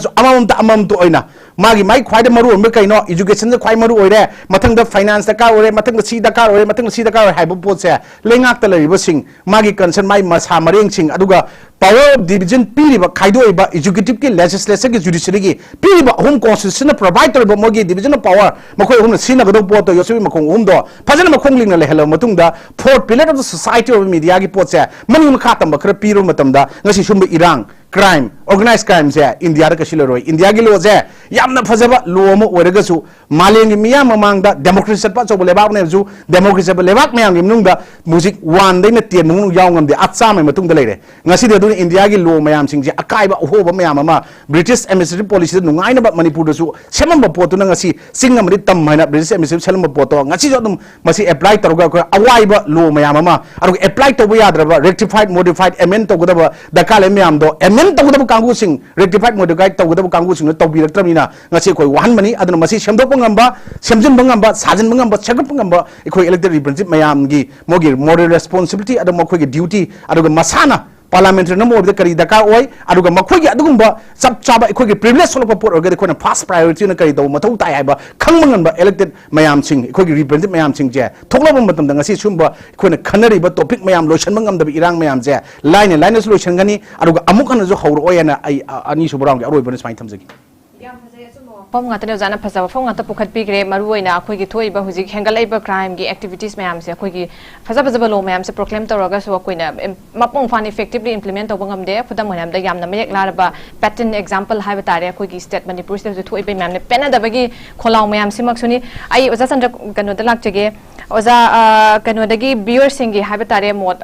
Speaker 3: amam to oina magi mai khwai da maru me kaino education da khwai maru oire mathang da finance da ka oire mathang da si da ka oire mathang da si da ka hai bu pot se lengak ta leriba sing मागी concern माई मसा मरेंग सिंह अदुगा power of division पीरिबा खाइदोइबा executive की legislature की जुडिशरी की पीरिबा होम कॉन्स्टिट्यूशन प्रोवाइड तौरबा मोगी डिवीजन ऑफ पावर मखोय होम सिनगदो पोत योसुबी मखों होम दो फजन मखों लिंगना लेहलो मतुंगदा fourth pillar of the society of media की पोत से मनी मखा तंबा खर पीरो मतमदा ngasi sumba irang crime organized crime se india da kasiloroi india gi lo je yamna phajaba lo mo oiraga su maleng gi miyam mamang da democracy satpa chobo lebak ne ju democracy ba lebak miyam gi mnung da music one dai na tien mung yaw ngam de atsa mai matung da leire ngasi de du india gi lo mayam sing je akai ba ho ba mayam ma british administrative policy da nungai na ba manipur da su semam ba pot na ngasi sing ngam ri tam mai na british administrative selam ba pot ngasi jo dum masi apply taruga ko awai ba lo mayam ma aru apply to ba yadra ba rectified modified amend to da ba da kale mayam do तौगदब कांगू सिंह rectified modified तौगदब कांगू सिंह तौबिरक्तमिना ngasi कोई वाहन मनी अदन मसी सेमदोप ngamba semjin ngamba sajin ngamba chagap ngamba ikoi elected representative mayam gi mogi moral responsibility adam mokoi gi duty aduga masana parliamentary number of the kari daka oi aduga mokoi gi adugumba sab chaba ikoi gi privilege solo port orga ikoi na first priority na kari do mathau tai haiba khangmangan elected mayam sing ikoi gi representative mayam sing je thokla matam da ngasi sumba ikoi na khanari ba topic mayam lotion mangam da irang mayam je line solution gani aduga amuk hana jo hawro oi na ai ani su brown gi aroi bana smai thamjagi
Speaker 1: form गातने जाना फजब form गाता पुखत पीग्रे मरुइना अखोगी थोइबा हुजिक हेंगलाइबा क्राइम की एक्टिविटीज मैम से अखोगी फजब फजब लो मैम से प्रोक्लेम तौरगा सो अखोइना मपोंग फान इफेक्टिवली इंप्लीमेंट तौबा ngamde खुदम मनम दा यामना मयक लारबा पैटर्न एग्जांपल हाइबा तारे अखोगी स्टेट मणिपुर से थोइबा मैम ने पेना दबगी खोलाव मैम सिमक सुनी आई ओजा चंद्र कनो द लाक्चगे ओजा कनो दगी बियर सिंगी हाइबा तारे मोट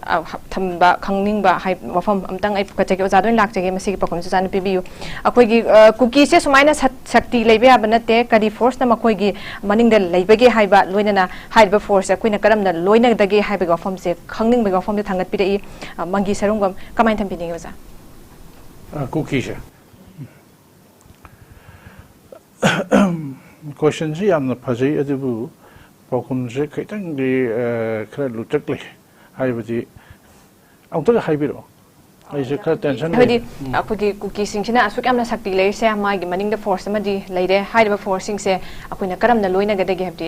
Speaker 1: थंबा खंगनिंगबा हाइ वफम अमतंग आई फुकचगे ओजा दोन लाक्चगे मसी की पखम से जान पिबियु अखोगी कुकी से सुमाइना शक्ति बनते करी फोर्स ना मखोगी मनिंग लेबगे हाइबा लोइना हाइबा फोर्स अखोइना करमना लोइना दगे हाइबा फॉर्म से खंगनिंग बगा फॉर्म से थांगत पिरई मंगी सरुंगम कमाइन थंपिनिंग ओजा
Speaker 4: कुकी से क्वेश्चन से यामना फजै अदुबु पखुन से खैतंग दि खरा लुटकले हाइबदि औतग हाइबिरो ऐसे खरा टेंशन
Speaker 1: हदि अखोगी कुकी सिंगसिना असुक यामना शक्ति लेर से मागी मनिंग द फोर्स मदि लेरे हाइबा फोर्स सिंग से अखोइना करमना लोइना गदगे हबदि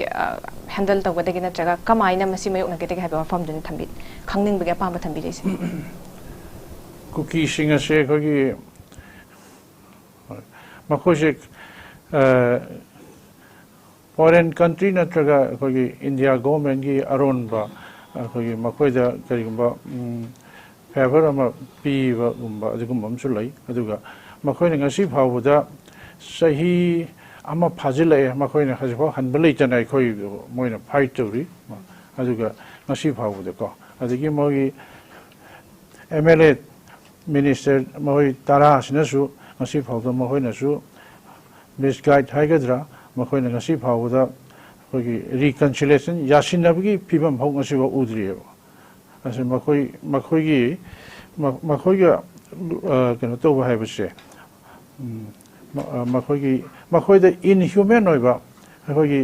Speaker 1: हैंडल तौगदगे नत्रगा कमाइना मसी मयुक नगदगे हाइबा फॉर्म दुनि थंबि खंगनिंग बगे पाम थंबि रेसे
Speaker 4: कुकी सिंग से अखोगी मखोसे फॉरेन कंट्री नत्रगा अखोगी इंडिया गवर्नमेंट की अरोनबा अखोगी मखोइदा करिगुंबा फेवर अमा पीबगुंबा अदुगुंबा अमसु लै अदुगा मखोइना ngasi फावबदा सही अमा फाजिलै मखोइना हजफा हनबा लैतना अखोइ मोइना फाइट तौरी अदुगा ngasi फावबदा को अदुगी मोगी एमएलए मिनिस्टर मोइ तारा सिनसु ngasi फावदा मखोइनासु मिसगाइड हाइगद्रा मखोइना ngasi फावबदा अखोगी रिकन्सिलेशन यासिनबगी फिबम फाव ngasi वा उद्रियो असे मखोगी कनो तो है बसे ꯃꯈꯣꯏꯗ inhuman ꯑꯣꯏꯕ ꯑꯩꯈꯣꯏꯒꯤ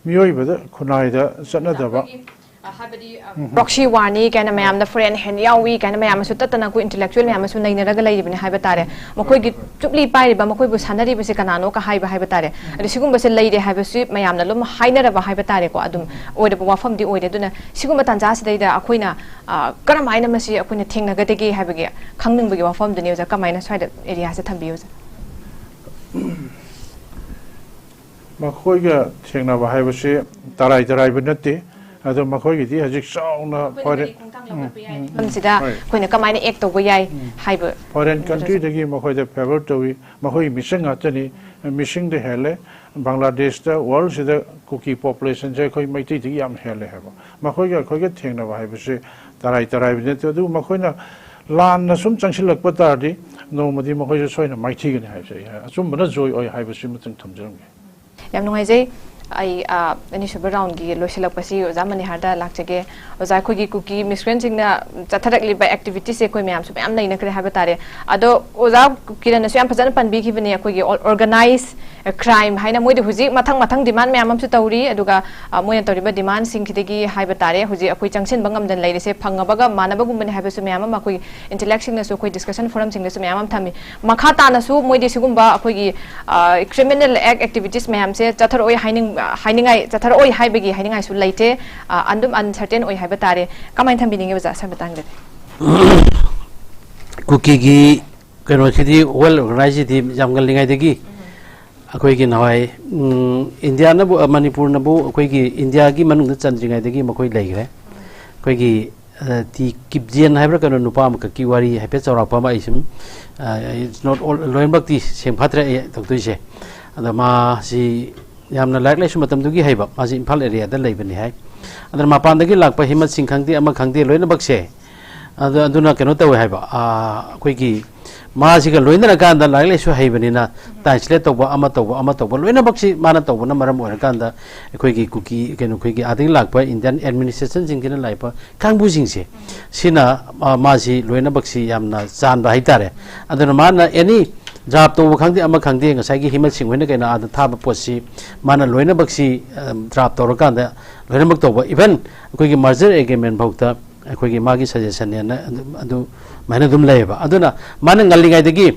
Speaker 4: ꯃꯤꯑꯣꯏꯕꯗ ꯈꯨꯟꯅꯥꯏꯗ ꯆꯠꯅꯗꯕ
Speaker 1: proxy warni kaina mayam na friend hen yawi kaina mayam su tatana ku intellectual mayam su nainaraga leibani haiba tare makoi gi chupli pai ba makoi bu sanari bese kanano ka haiba haiba tare adi sigum bese leide haiba su mayam na lum hainara ba haiba tare ko adum oida wafam di oida duna sigum tanja sidaida akoina karam aina masi akoina thingna ga degi haiba gi khangning bagi wafam duni ja kamaina swaida area se thambiyo ja
Speaker 4: ꯃꯈꯣꯏꯒ ꯊꯦꯡꯅꯕ ꯍꯥꯏꯕꯁꯤ ꯇꯔꯥꯏ ꯇꯔꯥꯏꯕ ꯅꯠꯇꯦ ꯑꯗꯣ ꯃꯈꯣꯏꯒꯤꯗꯤ ꯍꯧꯖꯤꯛ ꯆꯥꯎꯅ
Speaker 1: ꯁꯤꯗ ꯑꯩꯈꯣꯏꯅ ꯀꯃꯥꯏꯅ ꯑꯦꯛ ꯇꯧꯕ ꯌꯥꯏ ꯍꯥꯏꯕ
Speaker 4: ꯐꯣꯔꯦꯟ ꯀꯟꯇ꯭ꯔꯤꯗꯒꯤ ꯃꯈꯣꯏꯗ ꯐꯦꯚꯔ ꯇꯧꯏ ꯃꯈꯣꯏꯒꯤ ꯃꯤꯁꯤꯡ ꯉꯥꯛꯇꯅꯤ ꯃꯤꯁꯤꯡꯗ ꯍꯦꯜꯂꯦ ꯕꯪꯒ꯭ꯂꯥꯗꯦꯁꯇ ꯋꯥꯔꯜꯁꯤꯗ ꯀꯨꯀꯤ ꯄꯣꯄꯨꯂꯦꯁꯟꯁꯦ ꯑꯩꯈꯣꯏ ꯃꯩꯇꯩꯗꯒꯤ ꯌꯥꯝ ꯍꯦꯜꯂꯦ ꯍꯥꯏꯕ ꯃꯈꯣꯏꯒ ꯑꯩꯈꯣꯏꯒ ꯊꯦꯡꯅꯕ ꯍꯥꯏꯕꯁꯤ ꯇꯔꯥꯏ ꯇꯔꯥꯏꯕ ꯅꯠꯇꯦ ꯑꯗꯨꯕꯨ ꯃꯈꯣꯏꯅ ꯂꯥꯟꯅ ꯁꯨꯝ ꯆꯪꯁꯤꯜꯂꯛꯄ ꯇꯥꯔꯗꯤ ꯅꯣꯡꯃꯗꯤ ꯃꯈꯣꯏꯁꯨ ꯁꯣꯏꯅ ꯃꯥꯏꯊꯤꯒꯅꯤ ꯍꯥꯏꯕꯁꯦ ꯑꯆꯨꯝꯕꯅ ꯖꯣꯏ ꯑꯣꯏ ꯍꯥꯏꯕꯁꯤ ꯃꯇꯪ ꯊꯝꯖꯔꯝꯒꯦ
Speaker 1: ꯌꯥꯝ ꯅꯨꯡꯉꯥꯏꯖꯩ ai anisubra round gi losilak pasi oza Manihar da lakchege oza khoi gi cookie miscreant singna chatharak liba activity se koi myam su myam naina kre haba tare ado oza Kiran na syam phajana panbi gi bani khoi gi organize crime haina moi de huji mathang demand myam am su tawri aduga moi tawri ba demand sing khidegi haiba tare huji khoi changsin bangam dan laire se phangabaga manaba gum bani haiba su myam ma khoi intellect sing na su khoi discussion forum sing na su myam am thami makha ta na su moi de sigum ba khoi gi criminal act activities myam se chathar oi hainingai chathar oi haibegi hainingai su leite andum uncertain oi haiba tare kamain thambininge baza sabetang de
Speaker 5: cookie gi kano khidi well organized team jamgal lingai degi akoi gi nawai India na bu Manipur na bu akoi gi India gi manung da chandringai degi makoi leigre akoi gi ti kipjen haibra kano nupa am ka ki wari haipe chawra pa ma isim it's not all loin bakti sem phatre toktu se adama si yamna like lai sumatam dugi haiba maji Imphal area da leibani hai adar mapan dagi lakpa himat sing khangti ama khangti loina bakse aduna keno taw haiba koi gi ma si ga loina kan da like lai su haibani na translate tawba ama tawba loina baksi mana tawba na maram ora kan da koi gi cookie keno koi gi ading lakpa Indian administration sing kina laipa kangbu sing se sina ma si loina baksi yamna chan ba haitare aduna mana any job to khangti ama khangti ngasai gi himat sing hoina kaina ada thaba posi mana loina baksi drop to kan da loina bak to even koi gi merger agreement bhokta koi gi magi suggestion ne adu mana dum laiba aduna mana ngalingai dagi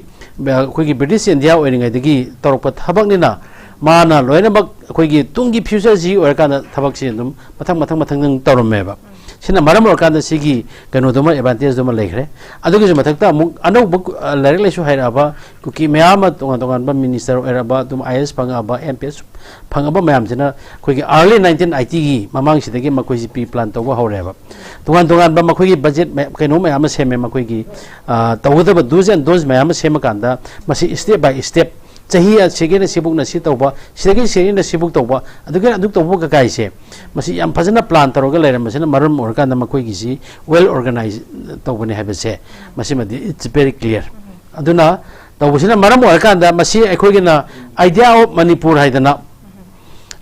Speaker 5: koi gi British India oiringai dagi torpa thabak ni na mana loina bak koi gi tungi future ji or kan da thabak si dum mathang nang tormeba sina maram or kan da sigi kano duma advantage duma lekhre adugi je mathakta amuk anu larik lesu haira ba cookie mayam tongan ba minister era ba dum IS phanga ba MPS phanga ba mayam jina khoi gi early 1980 gi mamang sidagi makoi ji p plan to ba hore ba tongan ba makoi gi budget kano mayam seme makoi gi tawda ba do's and don'ts mayam seme kan da masi step by step chahi second sibuk na si tawba second series na sibuk tawba aduk tawba ka kai se masi yam phajana plan taroga leram masina marum or kan ma koi gi si well organized tawba ne habe se masi madi it's very clear aduna tawbusina marum or kan da masi ekoi gi na idea of Manipur haidana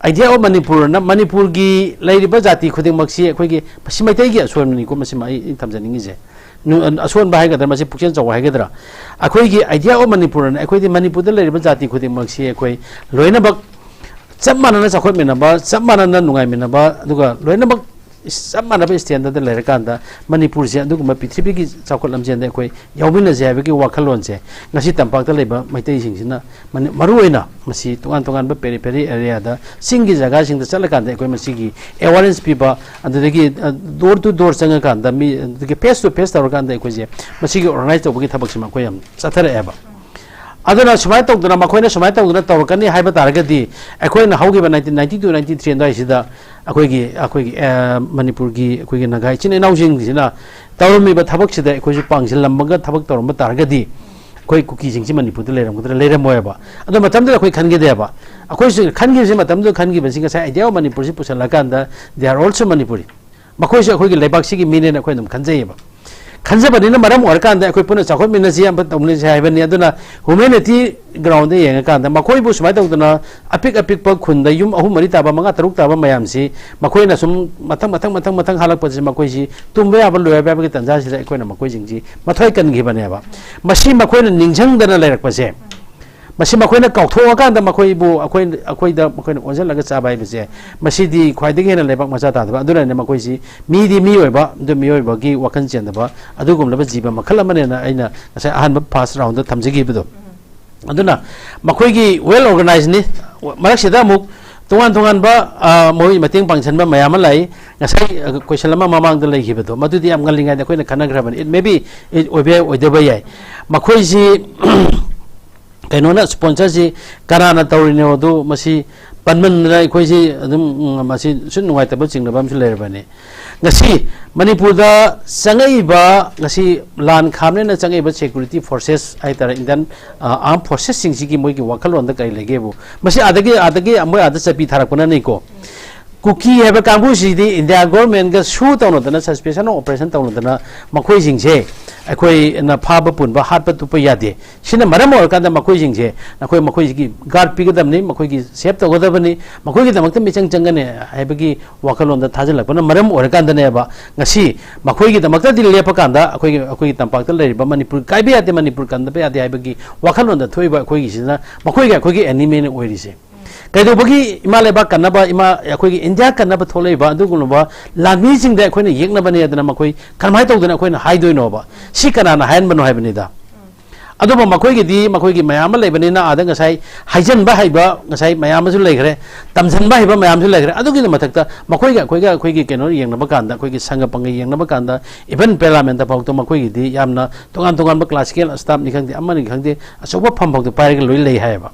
Speaker 5: idea of Manipur na Manipur gi leiriba jati khuding maksi ekoi gi masi maitai gi aswan ni ko masi mai thamjaningi je aswan bahai gadra masi pukchen chaw hai gadra akoi gi idea of Manipur na akoi di Manipur da leiriba jati khuding maksi akoi loina bak chamana na chakhoi mena ba chamana na nungai mena ba aduga loina bak chamana ba standard da leira kan da Manipur se aduga ma prithvi gi chakhol lamjen da akoi yaubina je ba gi wakhalon se ngasi tampak da leiba maitai sing sina maruina masi tungan ba periphery area da singi jaga sing da chalakan da akoi masi gi awareness piba andagi door to door changa kan da mi face to face tar kan da akoi je masi gi organize to gi thabak sima akoi am chathara eba aduna sumai tawduna makoina sumai tawduna tawkani haiba taragadi akoina haugi ba 1992 93 ndai sida akoi gi Manipur gi akoi gi nagai chin enau jing sina tawmi ba thabak sida akoi ju pangsil lambaga thabak tawram taragadi koi cookie jing Manipur de leram moya ba adu matam da koi khange de ba akoi su khange je matam da khange ba singa sai idea Manipur si pusala kan da they are also Manipuri makoi su akoi gi lebak si gi mine na koi dum khanjai ba kanjabani na maram or kan da akoi puna chakhoi mina ji am tamni sai bani aduna humanity ground de yenga kan da makoi bu sumai tawduna apik pa khun da yum ahum mari taba manga taruk taba mayam si makoi na sum mathang halak pa ji makoi ji tumbe aba loya ba gi tanja si akoi na makoi jingji mathoi kan gi bane ba masi makoi na ningjang dana lairak pa se masi makoi na kautho akan da makoi bu akoi da makoi na onjal laga chabai bise masi di khwai de gena lebak macha ta ba aduna ne makoi si mi di mi oi ba do mi oi ba gi wakan chen da ba adu gum laba jiba makhala mane na aina ngasai ahan ba first round da thamjigi bido aduna makoi gi well organized ni marak sida muk tongan ba moi mating pangchan ba mayam lai ngasai question lama mamang da lai gi bido madu di am ngalinga da koi na khana gra ban it maybe it obe ode ba yai makoi si kainona sponsor si karana tawrine odu masi panman rai khoi si adum masi sun nuai tabal chingna bam su lerbani ngasi manipur da sangai ba ngasi lan khamne na sangai ba security forces ai tar indian armed forces sing si ki moi ki wakhalon da kai lege bu masi adagi amoi ada chapi tharakuna nei ko kuki have kambu si di india government ga shu tawno dana suspicion operation tawno dana makhoi sing se akoi na phaba pun ba hat pa tu pa yade sina maram or kan da makhoi sing se nakoi makhoi gi guard pi ga dam ni makhoi gi save to ga da bani makhoi gi damak ta mi chang ne haibagi wakalon da thajal pa na maram or kan da ne ba ngasi makhoi gi damak ta dil le pa kan da akoi gi tampak ta le ba manipur kai bi ate manipur kan da pe ate haibagi wakalon da thoi ba akoi gi sina makhoi gi enemy ne oiri se kaido bagi imale ba kanaba ima akoi india kanaba tholei ba adugunu ba lami sing da akoi ne yekna bani adana makoi kanmai tawdana akoi na haidoi no ba si kana na hain bano haibani da aduba makoi gi mayam lei bani na ada ngasai haijan ba haiba ngasai mayam su lei gre tamjan ba haiba mayam su lei gre adugi na mathakta makoi gi keno yengna ba kanda akoi gi sanga pangai yengna ba kanda even parliament da pawto makoi gi di yamna tongan ba classical staff ni khangdi amani khangdi asoba pham pawto paire loi lei haiba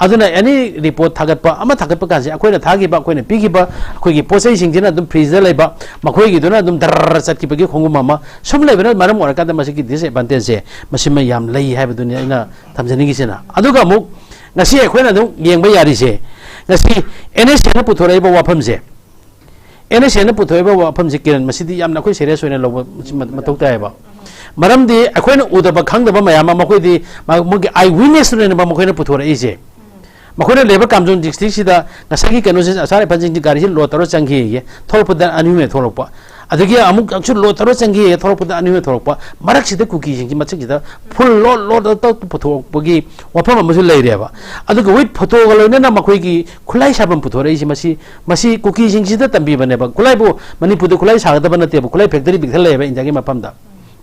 Speaker 5: aduna any report thagat pa ama thagat pa kan se akoi na thagi ba akoi na pigi ba akoi gi posai sing jina dum freeze lai ba makoi gi duna dum dar sat ki pagi khongu mama sum lai bana maram ora ka da masi ki disadvantage se masima yam lai hai ba dunia ina thamjani gi sena aduga muk ngasi akoi na dum yeng ba yari se ngasi ns na puthore ba wafam se ns na puthore ba wafam se kiran masidi yam na koi serious hoina lo matok ta ba maram di akoi na uda ba khang da ba mayam makoi di mugi eye witness ne ba makoi na puthore ise makoi leba kamjong district sida ngasagi kanu se asare panjing gari lo taro changhi ye thorpuda anime thorpa adagi amuk akchu lo taro changhi ye thorpuda anime thorpa marak sida kuki jing machik sida full lo to photo bogi wapam amusu lei reba aduga with photo galoina na makoi gi khulai sabam photo rei masi kuki jing sida tambi bane ba khulai bu manipur de khulai sagada bana te bu khulai factory bigthal lei ba injagi mapam da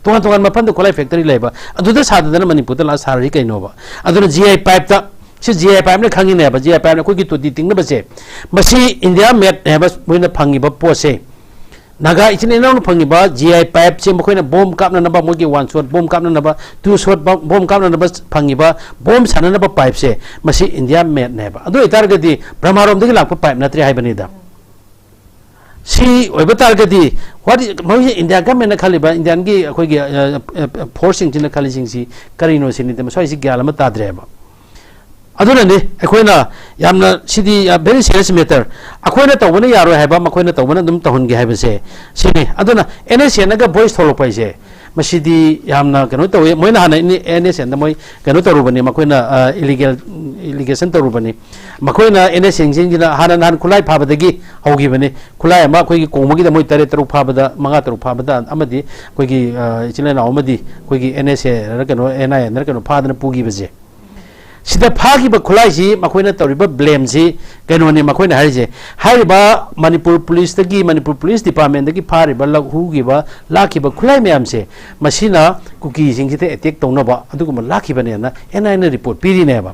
Speaker 5: tongan mapam de khulai factory lei ba aduda sada dana manipur da la sarari kaino ba aduna gi pipe ta si GI pipe ne khangi ne ba GI pipe ne ko gi to di ting na ba se masi india met ne ba boina phangi ba po se naga ichine na no phangi ba GI pipe se mo khoina bomb kap na ba mo gi one shot bomb kap na ba two shot bomb kap na ba phangi ba bomb sana na ba pipe se masi india met ne ba adu itar ga di brahmarom de lak pa pipe na tri hai bani da si oi ba tar ga di what mo india government na khali ba indian gi khoi gi forcing jin na khali sing si karino sin ni de so si gyala ma ta dre ba aduna ne akoina yamna sidi very serious matter akoina tawbana yaro haiba makoina tawbana dum tahun gi haiba se sini aduna ns naga voice tholo pai se masidi yamna kanu tawe moina hana ni ns na moi kanu tarubani makoina illegation tarubani makoina ns jinjina hana han kulai phabadagi hogi bani kulai ma koi gi komagi da moi tare taru phabada manga taru phabada amadi koi gi chile na amadi koi gi ns ra kanu ni na kanu phadana pugi baje sida phagi ba khulai si makoina toriba blame si kano ni makoina harise hariba manipur police department dagi phari ba hu gi ba laki ba khulai myam se masina kuki sing site attack tongna ba aduguma laki ba ne na nina report piri ne ba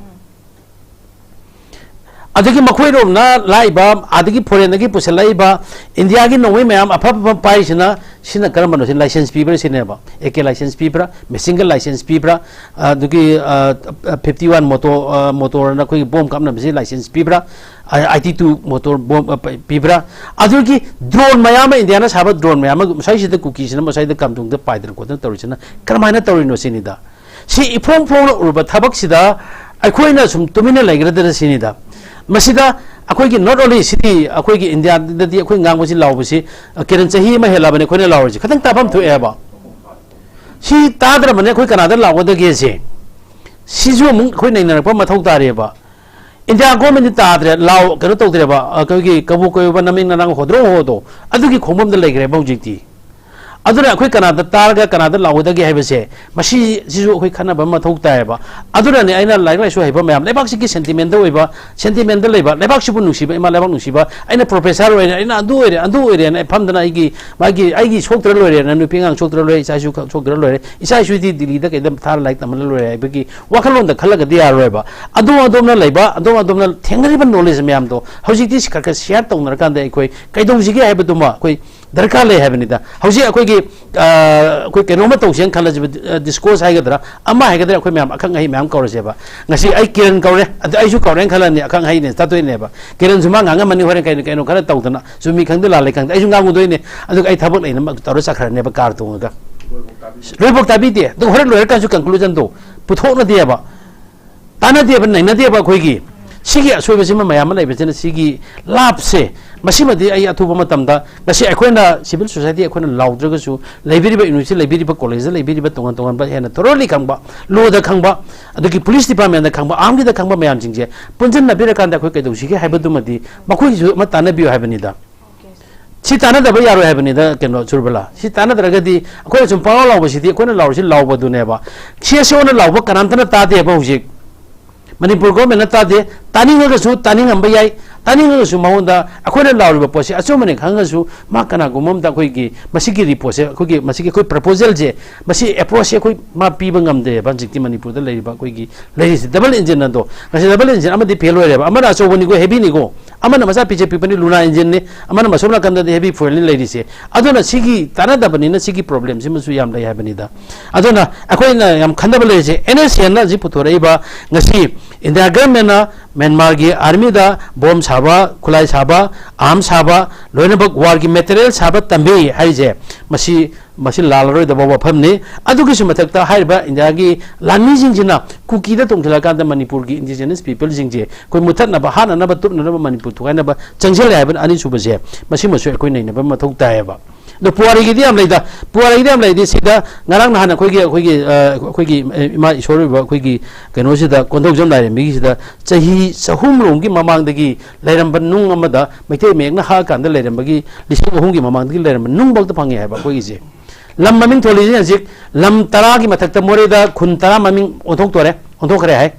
Speaker 5: adagi makoiro na laiba adagi foreign dagi pusalai ba india gi nongwe myam apha pai sina sina karamano sin license paper sineba ek license paper me single license paper duki 51 motor na koi bomb kamna me license paper IT2 motor bomb paper aduki drone mayama indiana saba drone mayama sai sida cookies na sai da kamtung da paidar ko da torisina karmaina torino sinida si ifong urba thabak sida akoina sum tumina laigra da sinida masida akoigi not only city akoigi india dadi akoi ngang si law si kiran chahi ma hela bane khone law si khatang tapam thu eba si tadra bane khoi kanada law da ge se si ju mung khoi nei na pa mathau ta re ba india government tadra law kano to dre ba akoigi kabu ko ba naming na nang hodro ho do adugi khomom da legre ba jikti अदुना अखोई कनादा तारगा कनादा लावदगे हाइबसे मसी जिजु अखोई खनाबा मथौ तायबा अदुना ने आइना like लाइसु हाइबा ma'am लेबाक सिकी sentiment होइबा sentiment लेबा लेबाक सिबु नुसिबा इमा लेबाक नुसिबा आइना प्रोफेसर होइना आइना अदु ओइरे ने फमदना आइगी सोक्तर लोइरे न नुपिंगां सोक्तर लोइ इसाइसु सोक्तर लोइरे इसाइसु दि दिल्ली दा केदम थार लाइक तमन लोइरे हाइबगी वाखलोन दा खलगा दि यारोइबा अदोमना लेबा अदोमना थेंगरिबा नॉलेज मैम दो हौजिति सिखरका शेयर तौनर कांदा अखोई कैदौजिगे हाइबदुमा अखोई दरकार ले हाइबनिदा हौजि अखोई अखोई केनोमा तौसेन खलज डिस्कोर्स हाइगदरा अमा हाइगदरा अखोई मैम अखंग हाइ मैम कौरसेबा ngasi ai kiran kaure aisu kauren khalani akhang hai ne tatoi ne ba kiran juma nganga mani hore kai kai no khala tawdana sumi khangde la le khang aisu ngangu doi ne adu ai thabak leina ma tawra sakhra ne ba kar tu ga report tabi de du hore lawyer kan su conclusion do puthok na de ba tana de ba naina de ba khoi gi sigi asoi ba sima mayam lai ba chen sigi lap se मसीमदी आई अथुब मतमदा गसी अखोना civil society अखोना लाउद्रगसु library university library college library तोंगन तोंगन बा हेना थोरली खंबा लोदा खंबा अदुकी पुलिस डिपार्टमेंट खंबा आमगी दा खंबा मयाम जिंजे पुंजन नबिर कांदा अखोय कैदौसिगे हाइबदुमदी मखोइसु मताना बियो हाइबनिदा सी ताना दबा यारो हाइबनिदा केनो सुरबला सी ताना दरगदी अखोय सुम पाव लावबसिदी अखोना लावसि लावबदुनेबा सेसोना लावब कनांतना तादे बा हुजिक मणिपुर गवर्नमेंट तादे तानिंगगसु तानिंगंबा याय तानिंगगसु माउंदा अखोना लावरिबा पोसे अचोमने खंगसु मा कना गुममदा अखोयगी मसिगी रिपोर्ट से अखोगी मसिगी कोई प्रपोजल जे मसि अप्रोच से कोई मा पीबा ngamde banjikti manipur da leiba अखोगी लेरिस डबल इंजन नदो गसे डबल इंजन अमदि फेल होरेबा अमना अचोबनी को हेवी निगो अमना मसा पीछे पीपनी लुना इंजन ने अमना मसोमना कंदा हेवी फुएल लेरिसे अदोना सिगी ताना दबनी न सिगी प्रॉब्लम सिमसु याम लै हाबनिदा अदोना अखोइना याम खंदबा लेजे एनएसएन ना जी पुथोरैबा ngasi इंडिया गवर्नमेंट ना म्यांमार की आर्मी दा बॉम्ब साबा खुलाई साबा आर्म साबा लोइनबक वार की मटेरियल साबा तंबे हाइजे मसी मसी लालरोय दबा वफमने अदुगिसु मथकता हाइबा इंडिया की लानी जिंजिना कुकी दा तोंगथला कांदा मणिपुर की इंडिजिनस पीपल जिंजे कोई मुथतना बा हाना ना बतुर ना मणिपुर थुगाना बा चंगजल हाइबन अनि सुबजे मसी मसु कोई नैना बा मथौक तायबा द पुआरी गी दियाम लेदा पुआरी गिदियाम लेदि सिदा ngarang na hana khoigi ima isori ba khoigi keno sida kondok jam lai mi sida chahi sahum rom gi mamang dagi lairam ban nung amada maithei mek na ha kan da lairam bagi lising ahum gi mamang dagi lairam nung bak da phangi ha ba khoigi je lam maming tholi je jik lam tara gi mathak ta more da khun tara maming onthok kare hai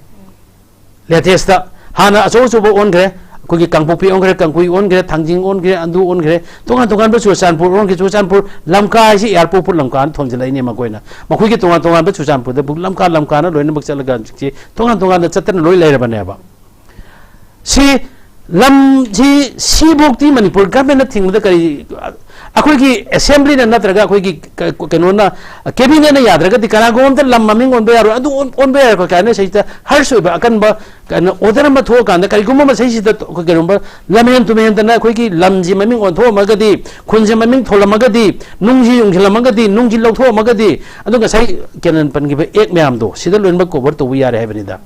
Speaker 5: latest da hana aso so bo on kare कोई कंपोपी ओंगरे कंकुई ओंगरे थांजिंग ओंगरे अंदु ओंगरे तोंगा तोंगा बे सुचानपुर ओंगे सुचानपुर लमका से airport पुर लमका थोंजलाइने मकोइना मखोई के तोंगा तोंगा बे सुचानपुर दे book लमका ना lion बक चलगा जे तोंगा तोंगा चतन लोइ लाइरबनेबा सी lump जी सी बोक्ति Manipur government थिंगदा करी अखोई की assembly ना नत्रगा अखोई की केनोना कैबिनेट ना यादरगा दि कनागोम त लम ममिंग ओन बे यारो अदु ओन बे यारो काने सहित हर्ष होबा अकनबा कन ओदर म थो कांदा करिगुम म सहि सिदा केनोबा लमेन तुमेन तना अखोई की लमजी ममिंग ओन थो मगदी खुनजे ममिंग थोलमगदी नुंगजी युंगलमगदी नुंगजी लौथो मगदी अदु गसाई केनन पनगी बे एक म्याम दो सिदा लोइन बा कवर तो यारे है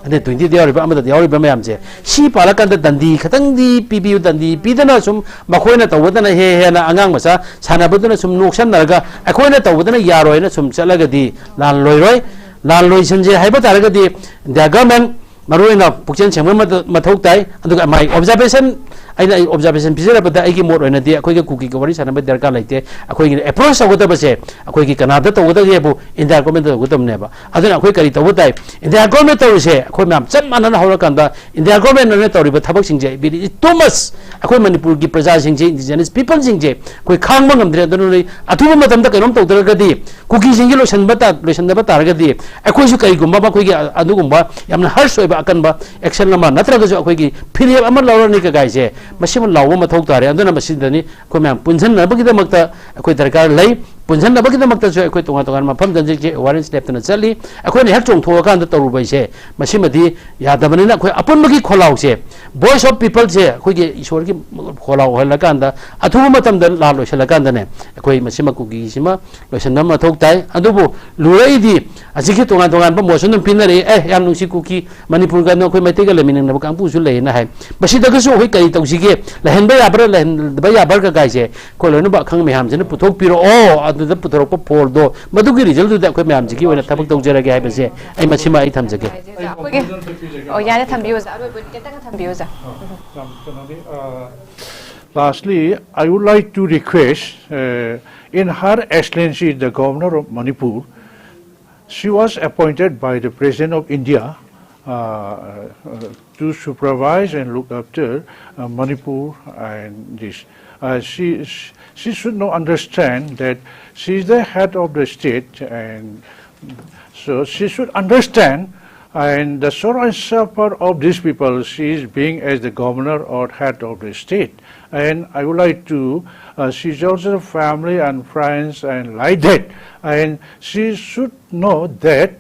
Speaker 5: अने 20 दियारिबा अमदा दियारिबा मैमजे सी पालकंद दंदी खतंगदी पीबीयु दंदी पीदना सुम मखोइना तवदना हेना अंगांग मसा सानाबदना सुम नोक्सन नरगा अखोइना तवदना यारोइना सुम चलगदी लाल लोइ संजे हाइबा तारगदी द गवर्नमेंट मरोइना पुक्चन सेंगम मथौ ताई अदुगा माइ ऑब्जर्वेशन आइना ऑब्जर्वेशन पिजरबदा आइगी मोड ओइना दि अखोइगे कुकी को वरी सानबा दरकार लाइते अखोइगे अप्रोच तवदबसे अखोइगे कनादा तवदगेबु इंडिया गवर्नमेंट तवदमनेबा अदुना अखोइ करी तवदाई इंडिया गवर्नमेंट तवसे अखोइ मैम चम मानना हौरकांदा इंडिया गवर्नमेंट ने तवरिबा थबक सिंजे बिदि टोमस अखोइ मणिपुर की प्रजा सिंजे इंडिजिनस पीपल सिंजे कोइ खांगबा ngamdre अदुनै अथुबा मतमदा कैनोम तवदरगदी कुकी सिंगे लोसनबा तारगदी अखोइसु करिगुम्बा बखोइगे अदुगुम्बा यामना हर्ष होइबा अकनबा एक्शन लमा नत्रगसु अखोइगी फिरियब अमा लौरनि का गाइसे मसिम लाव मथौ तारे अदुना मसिदनी को मैम पुंजनबगिदमक्ता अखोइ दरकार लै पुंजनबगिदमक्ता जो अखोइ तोंगा तोंगा मफम जंजे अवेयरनेस लेप्तना चली अखोइ ने हेक चोंथोकांदा तरुबैसे मसिमदी यादबनिना अखोइ अपुनबगी खोलाउसे वॉइस ऑफ पीपल से अखोइगे ईश्वर की खोलाउ हलकांदा अथुबा मतमदा ला लोइसलकांदाने अखोइ मसिमा कुगी सिमा लोइसनम मथौ ताई अदुबो लुरैदी अजिगे तोंगा तोंगा मोसन पिनरे याम नुसी कुकी मणिपुर का अखोइ मैतेगा लेमिनंगना कांपुसु लेना है बसिदगसु अखोइ कई तौसिगे लहनबा याबर का गाइसे कोलोन बा खंग मेहाम जने पुथोक पिरो ओ अदुदा पुथोक फोर दो मदुगी रिजल्ट दुदा अखोइ मेहाम जिगी ओना थबक तौजरगे हाइबसे आई मसिमा आई थमजगे
Speaker 1: ओ याने थंबियो जा अरोय केतंग थंबियो जा
Speaker 4: Lastly, I would like to request, in Her Excellency the Governor of Manipur, she was appointed by the President of India to supervise and look after Manipur and this. She should now understand that she is the head of the state, and so she should understand and the sorrow and suffer of these people. She is being as the governor or head of the state, and I would like to. She's also family and friends and like that, and she should know that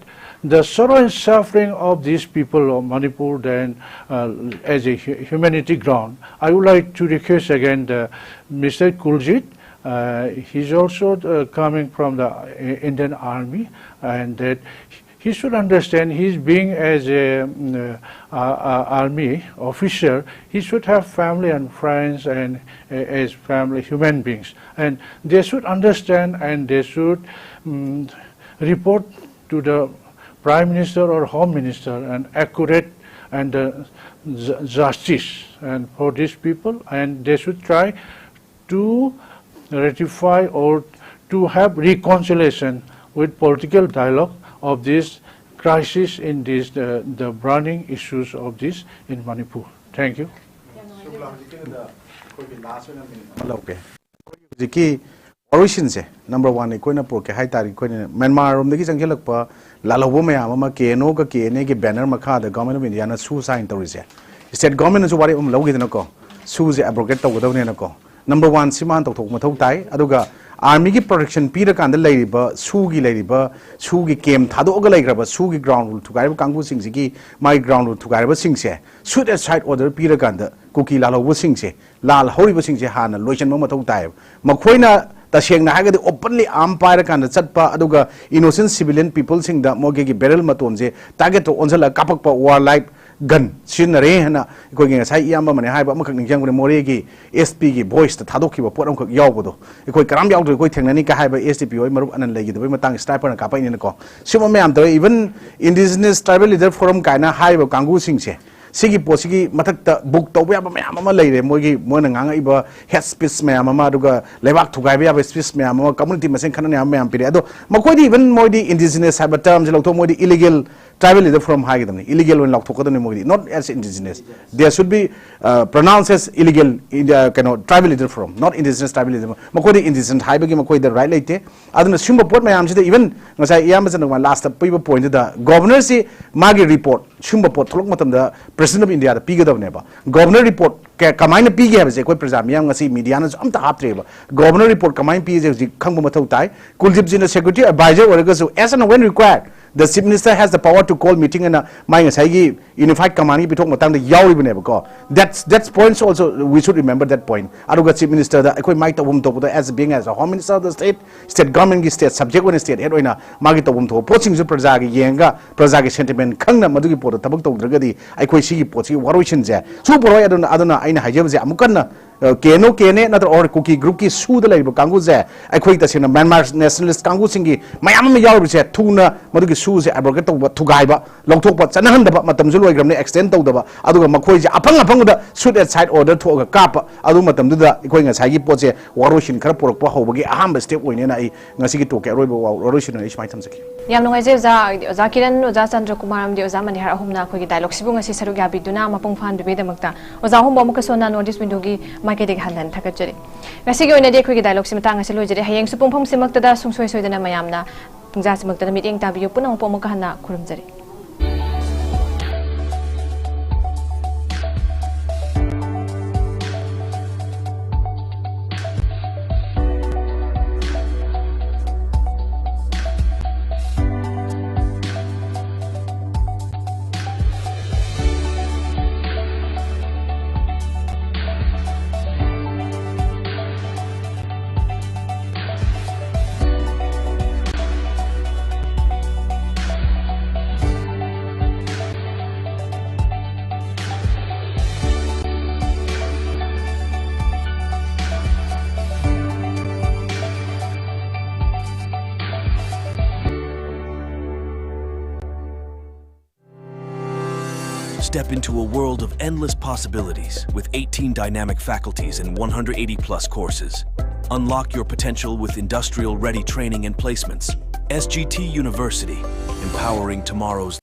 Speaker 4: the sorrow and suffering of these people of Manipur, then as a humanity ground. I would like to request again Mr. Kuljit. He's also coming from the Indian Army, and that he should understand he's being as a army officer, he should have family and friends and as family human beings, and they should understand and they should report to the Prime Minister or Home Minister and accurate and justice and for these people, and they should try to ratify or to have reconciliation with political dialogue of this crisis in this the burning issues of this in Manipur. Thank you.
Speaker 2: Number one, कोई पोके high तारीख कोई Myanmar रोम देखी संख्या लगपा लालहोबो में आमा केनो का केने के बैनर मखा द गवर्नमेंट ऑफ इंडिया ना सू साइन तौरिसे स्टेट गवर्नमेंट जो वारे लोगे नको सू जे एब्रोगेट तौगदवने नको नंबर one सिमान तौथोक मथौ ताई अदुगा आर्मी की प्रोटेक्शन पीर कांद लेरिबा सूगी केम थादोगा लेग्रबा सूगी ग्राउंड रूल थुगाइबा कांगु सिंगसिगी माइ ग्राउंड रूल थुगाइबा सिंगसे शूट एट साइड ऑर्डर पीर कांद कुकी लालहोबो सिंगसे लाल हौरिबो सिंगसे हाना लोइसन मथौ ताई मखोइना तसेंगना हागदि ओपनली आर्म पायर कांद चटपा अदुगा इनोसेंट सिविलियन पीपल सिंगदा मोगेगी बेरल मतोनजे टारगेट तो ओनसला कापकपा वार लाइक गन सिनरे हना इकोगी ngasai iyamba mane haiba amakak ningjang more gi SP gi voice ta thadokhiba pot amkhak yawbodo ikoi karam yawdre koi thengnani ka haiba STP oi marup anan legi doi matang sniper na kapai ni ko sima mayam to even indigenous tribal leader forum kaina haiba kangu singse sigi posigi mathak book to ba mayam ama leire mogi moina nganga iba head speech mayam ama duga lebak thugai ba speech mayam ama community masen khanani mayam pire ado makoi di even moidi indigenous haiba terms lokto moidi illegal tribal leader from high illegal when lokto not as indigenous there should be pronounced as illegal tribal leader from not indigenous tribal leader makoi di indigenous haiba gi makoi the right leite aduna simba pot mayam sida even ngasai iyam san last piba point da governor si magi report simba pot tholok matam da president of india da pigadabne ba governor report kamaina pige ha je koi praja miyam ngasi media na amta haptre ba governor report kamain pige je khangba mathau tai kuljip ji na security advisor oraga so as and when required the chief minister has the power to call meeting and my ngasai unified command bi thok matang da yawi bane ba ko that's points also we should remember that point aruga chief minister da koi mai tawum to as being as a home minister of the state government gi state subject when state head oina magi tawum to poching ju praja gi yenga praja gi sentiment khangna madu gi pot tabak tawdragadi koi si gi pochi waroisin je su poroi aduna aina hajab je amukanna kene na or kuki group ki su da lai kangu je akhoi ta sina Myanmar nationalist kangu singi mayam ma yaw je thuna madu gi su je abrogate to thugai ba longthok pa chanahan da matam ju loi gram ne extend to da ba aduga makhoi je apang da shoot at side order thoga kap adu matam du da ikoi nga sai gi poche warosin khara porok pa hobagi aham step oine na ai ngasi gi to ke roi ba warosin na ismai tham saki
Speaker 1: yam ngai je za Kiran oza Chandrakumar am de oza Manihar ahumna khoi gi dialogue sibu ngasi saru ga biduna mapung fan be de makta oza hum ba muka sona notice window gi माइके देख हलन थकचरी ngasi oina de khoi gi dialogue sim tang ngasi lojere hayeng supung phom simak tada sungsoi soidana mayamna pungja simak tada meeting tabiyo punang pomo ka hana khurumjari
Speaker 6: Step into a world of endless possibilities with 18 dynamic faculties and 180 plus courses. Unlock your potential with industrial-ready training and placements. SGT University, empowering tomorrow's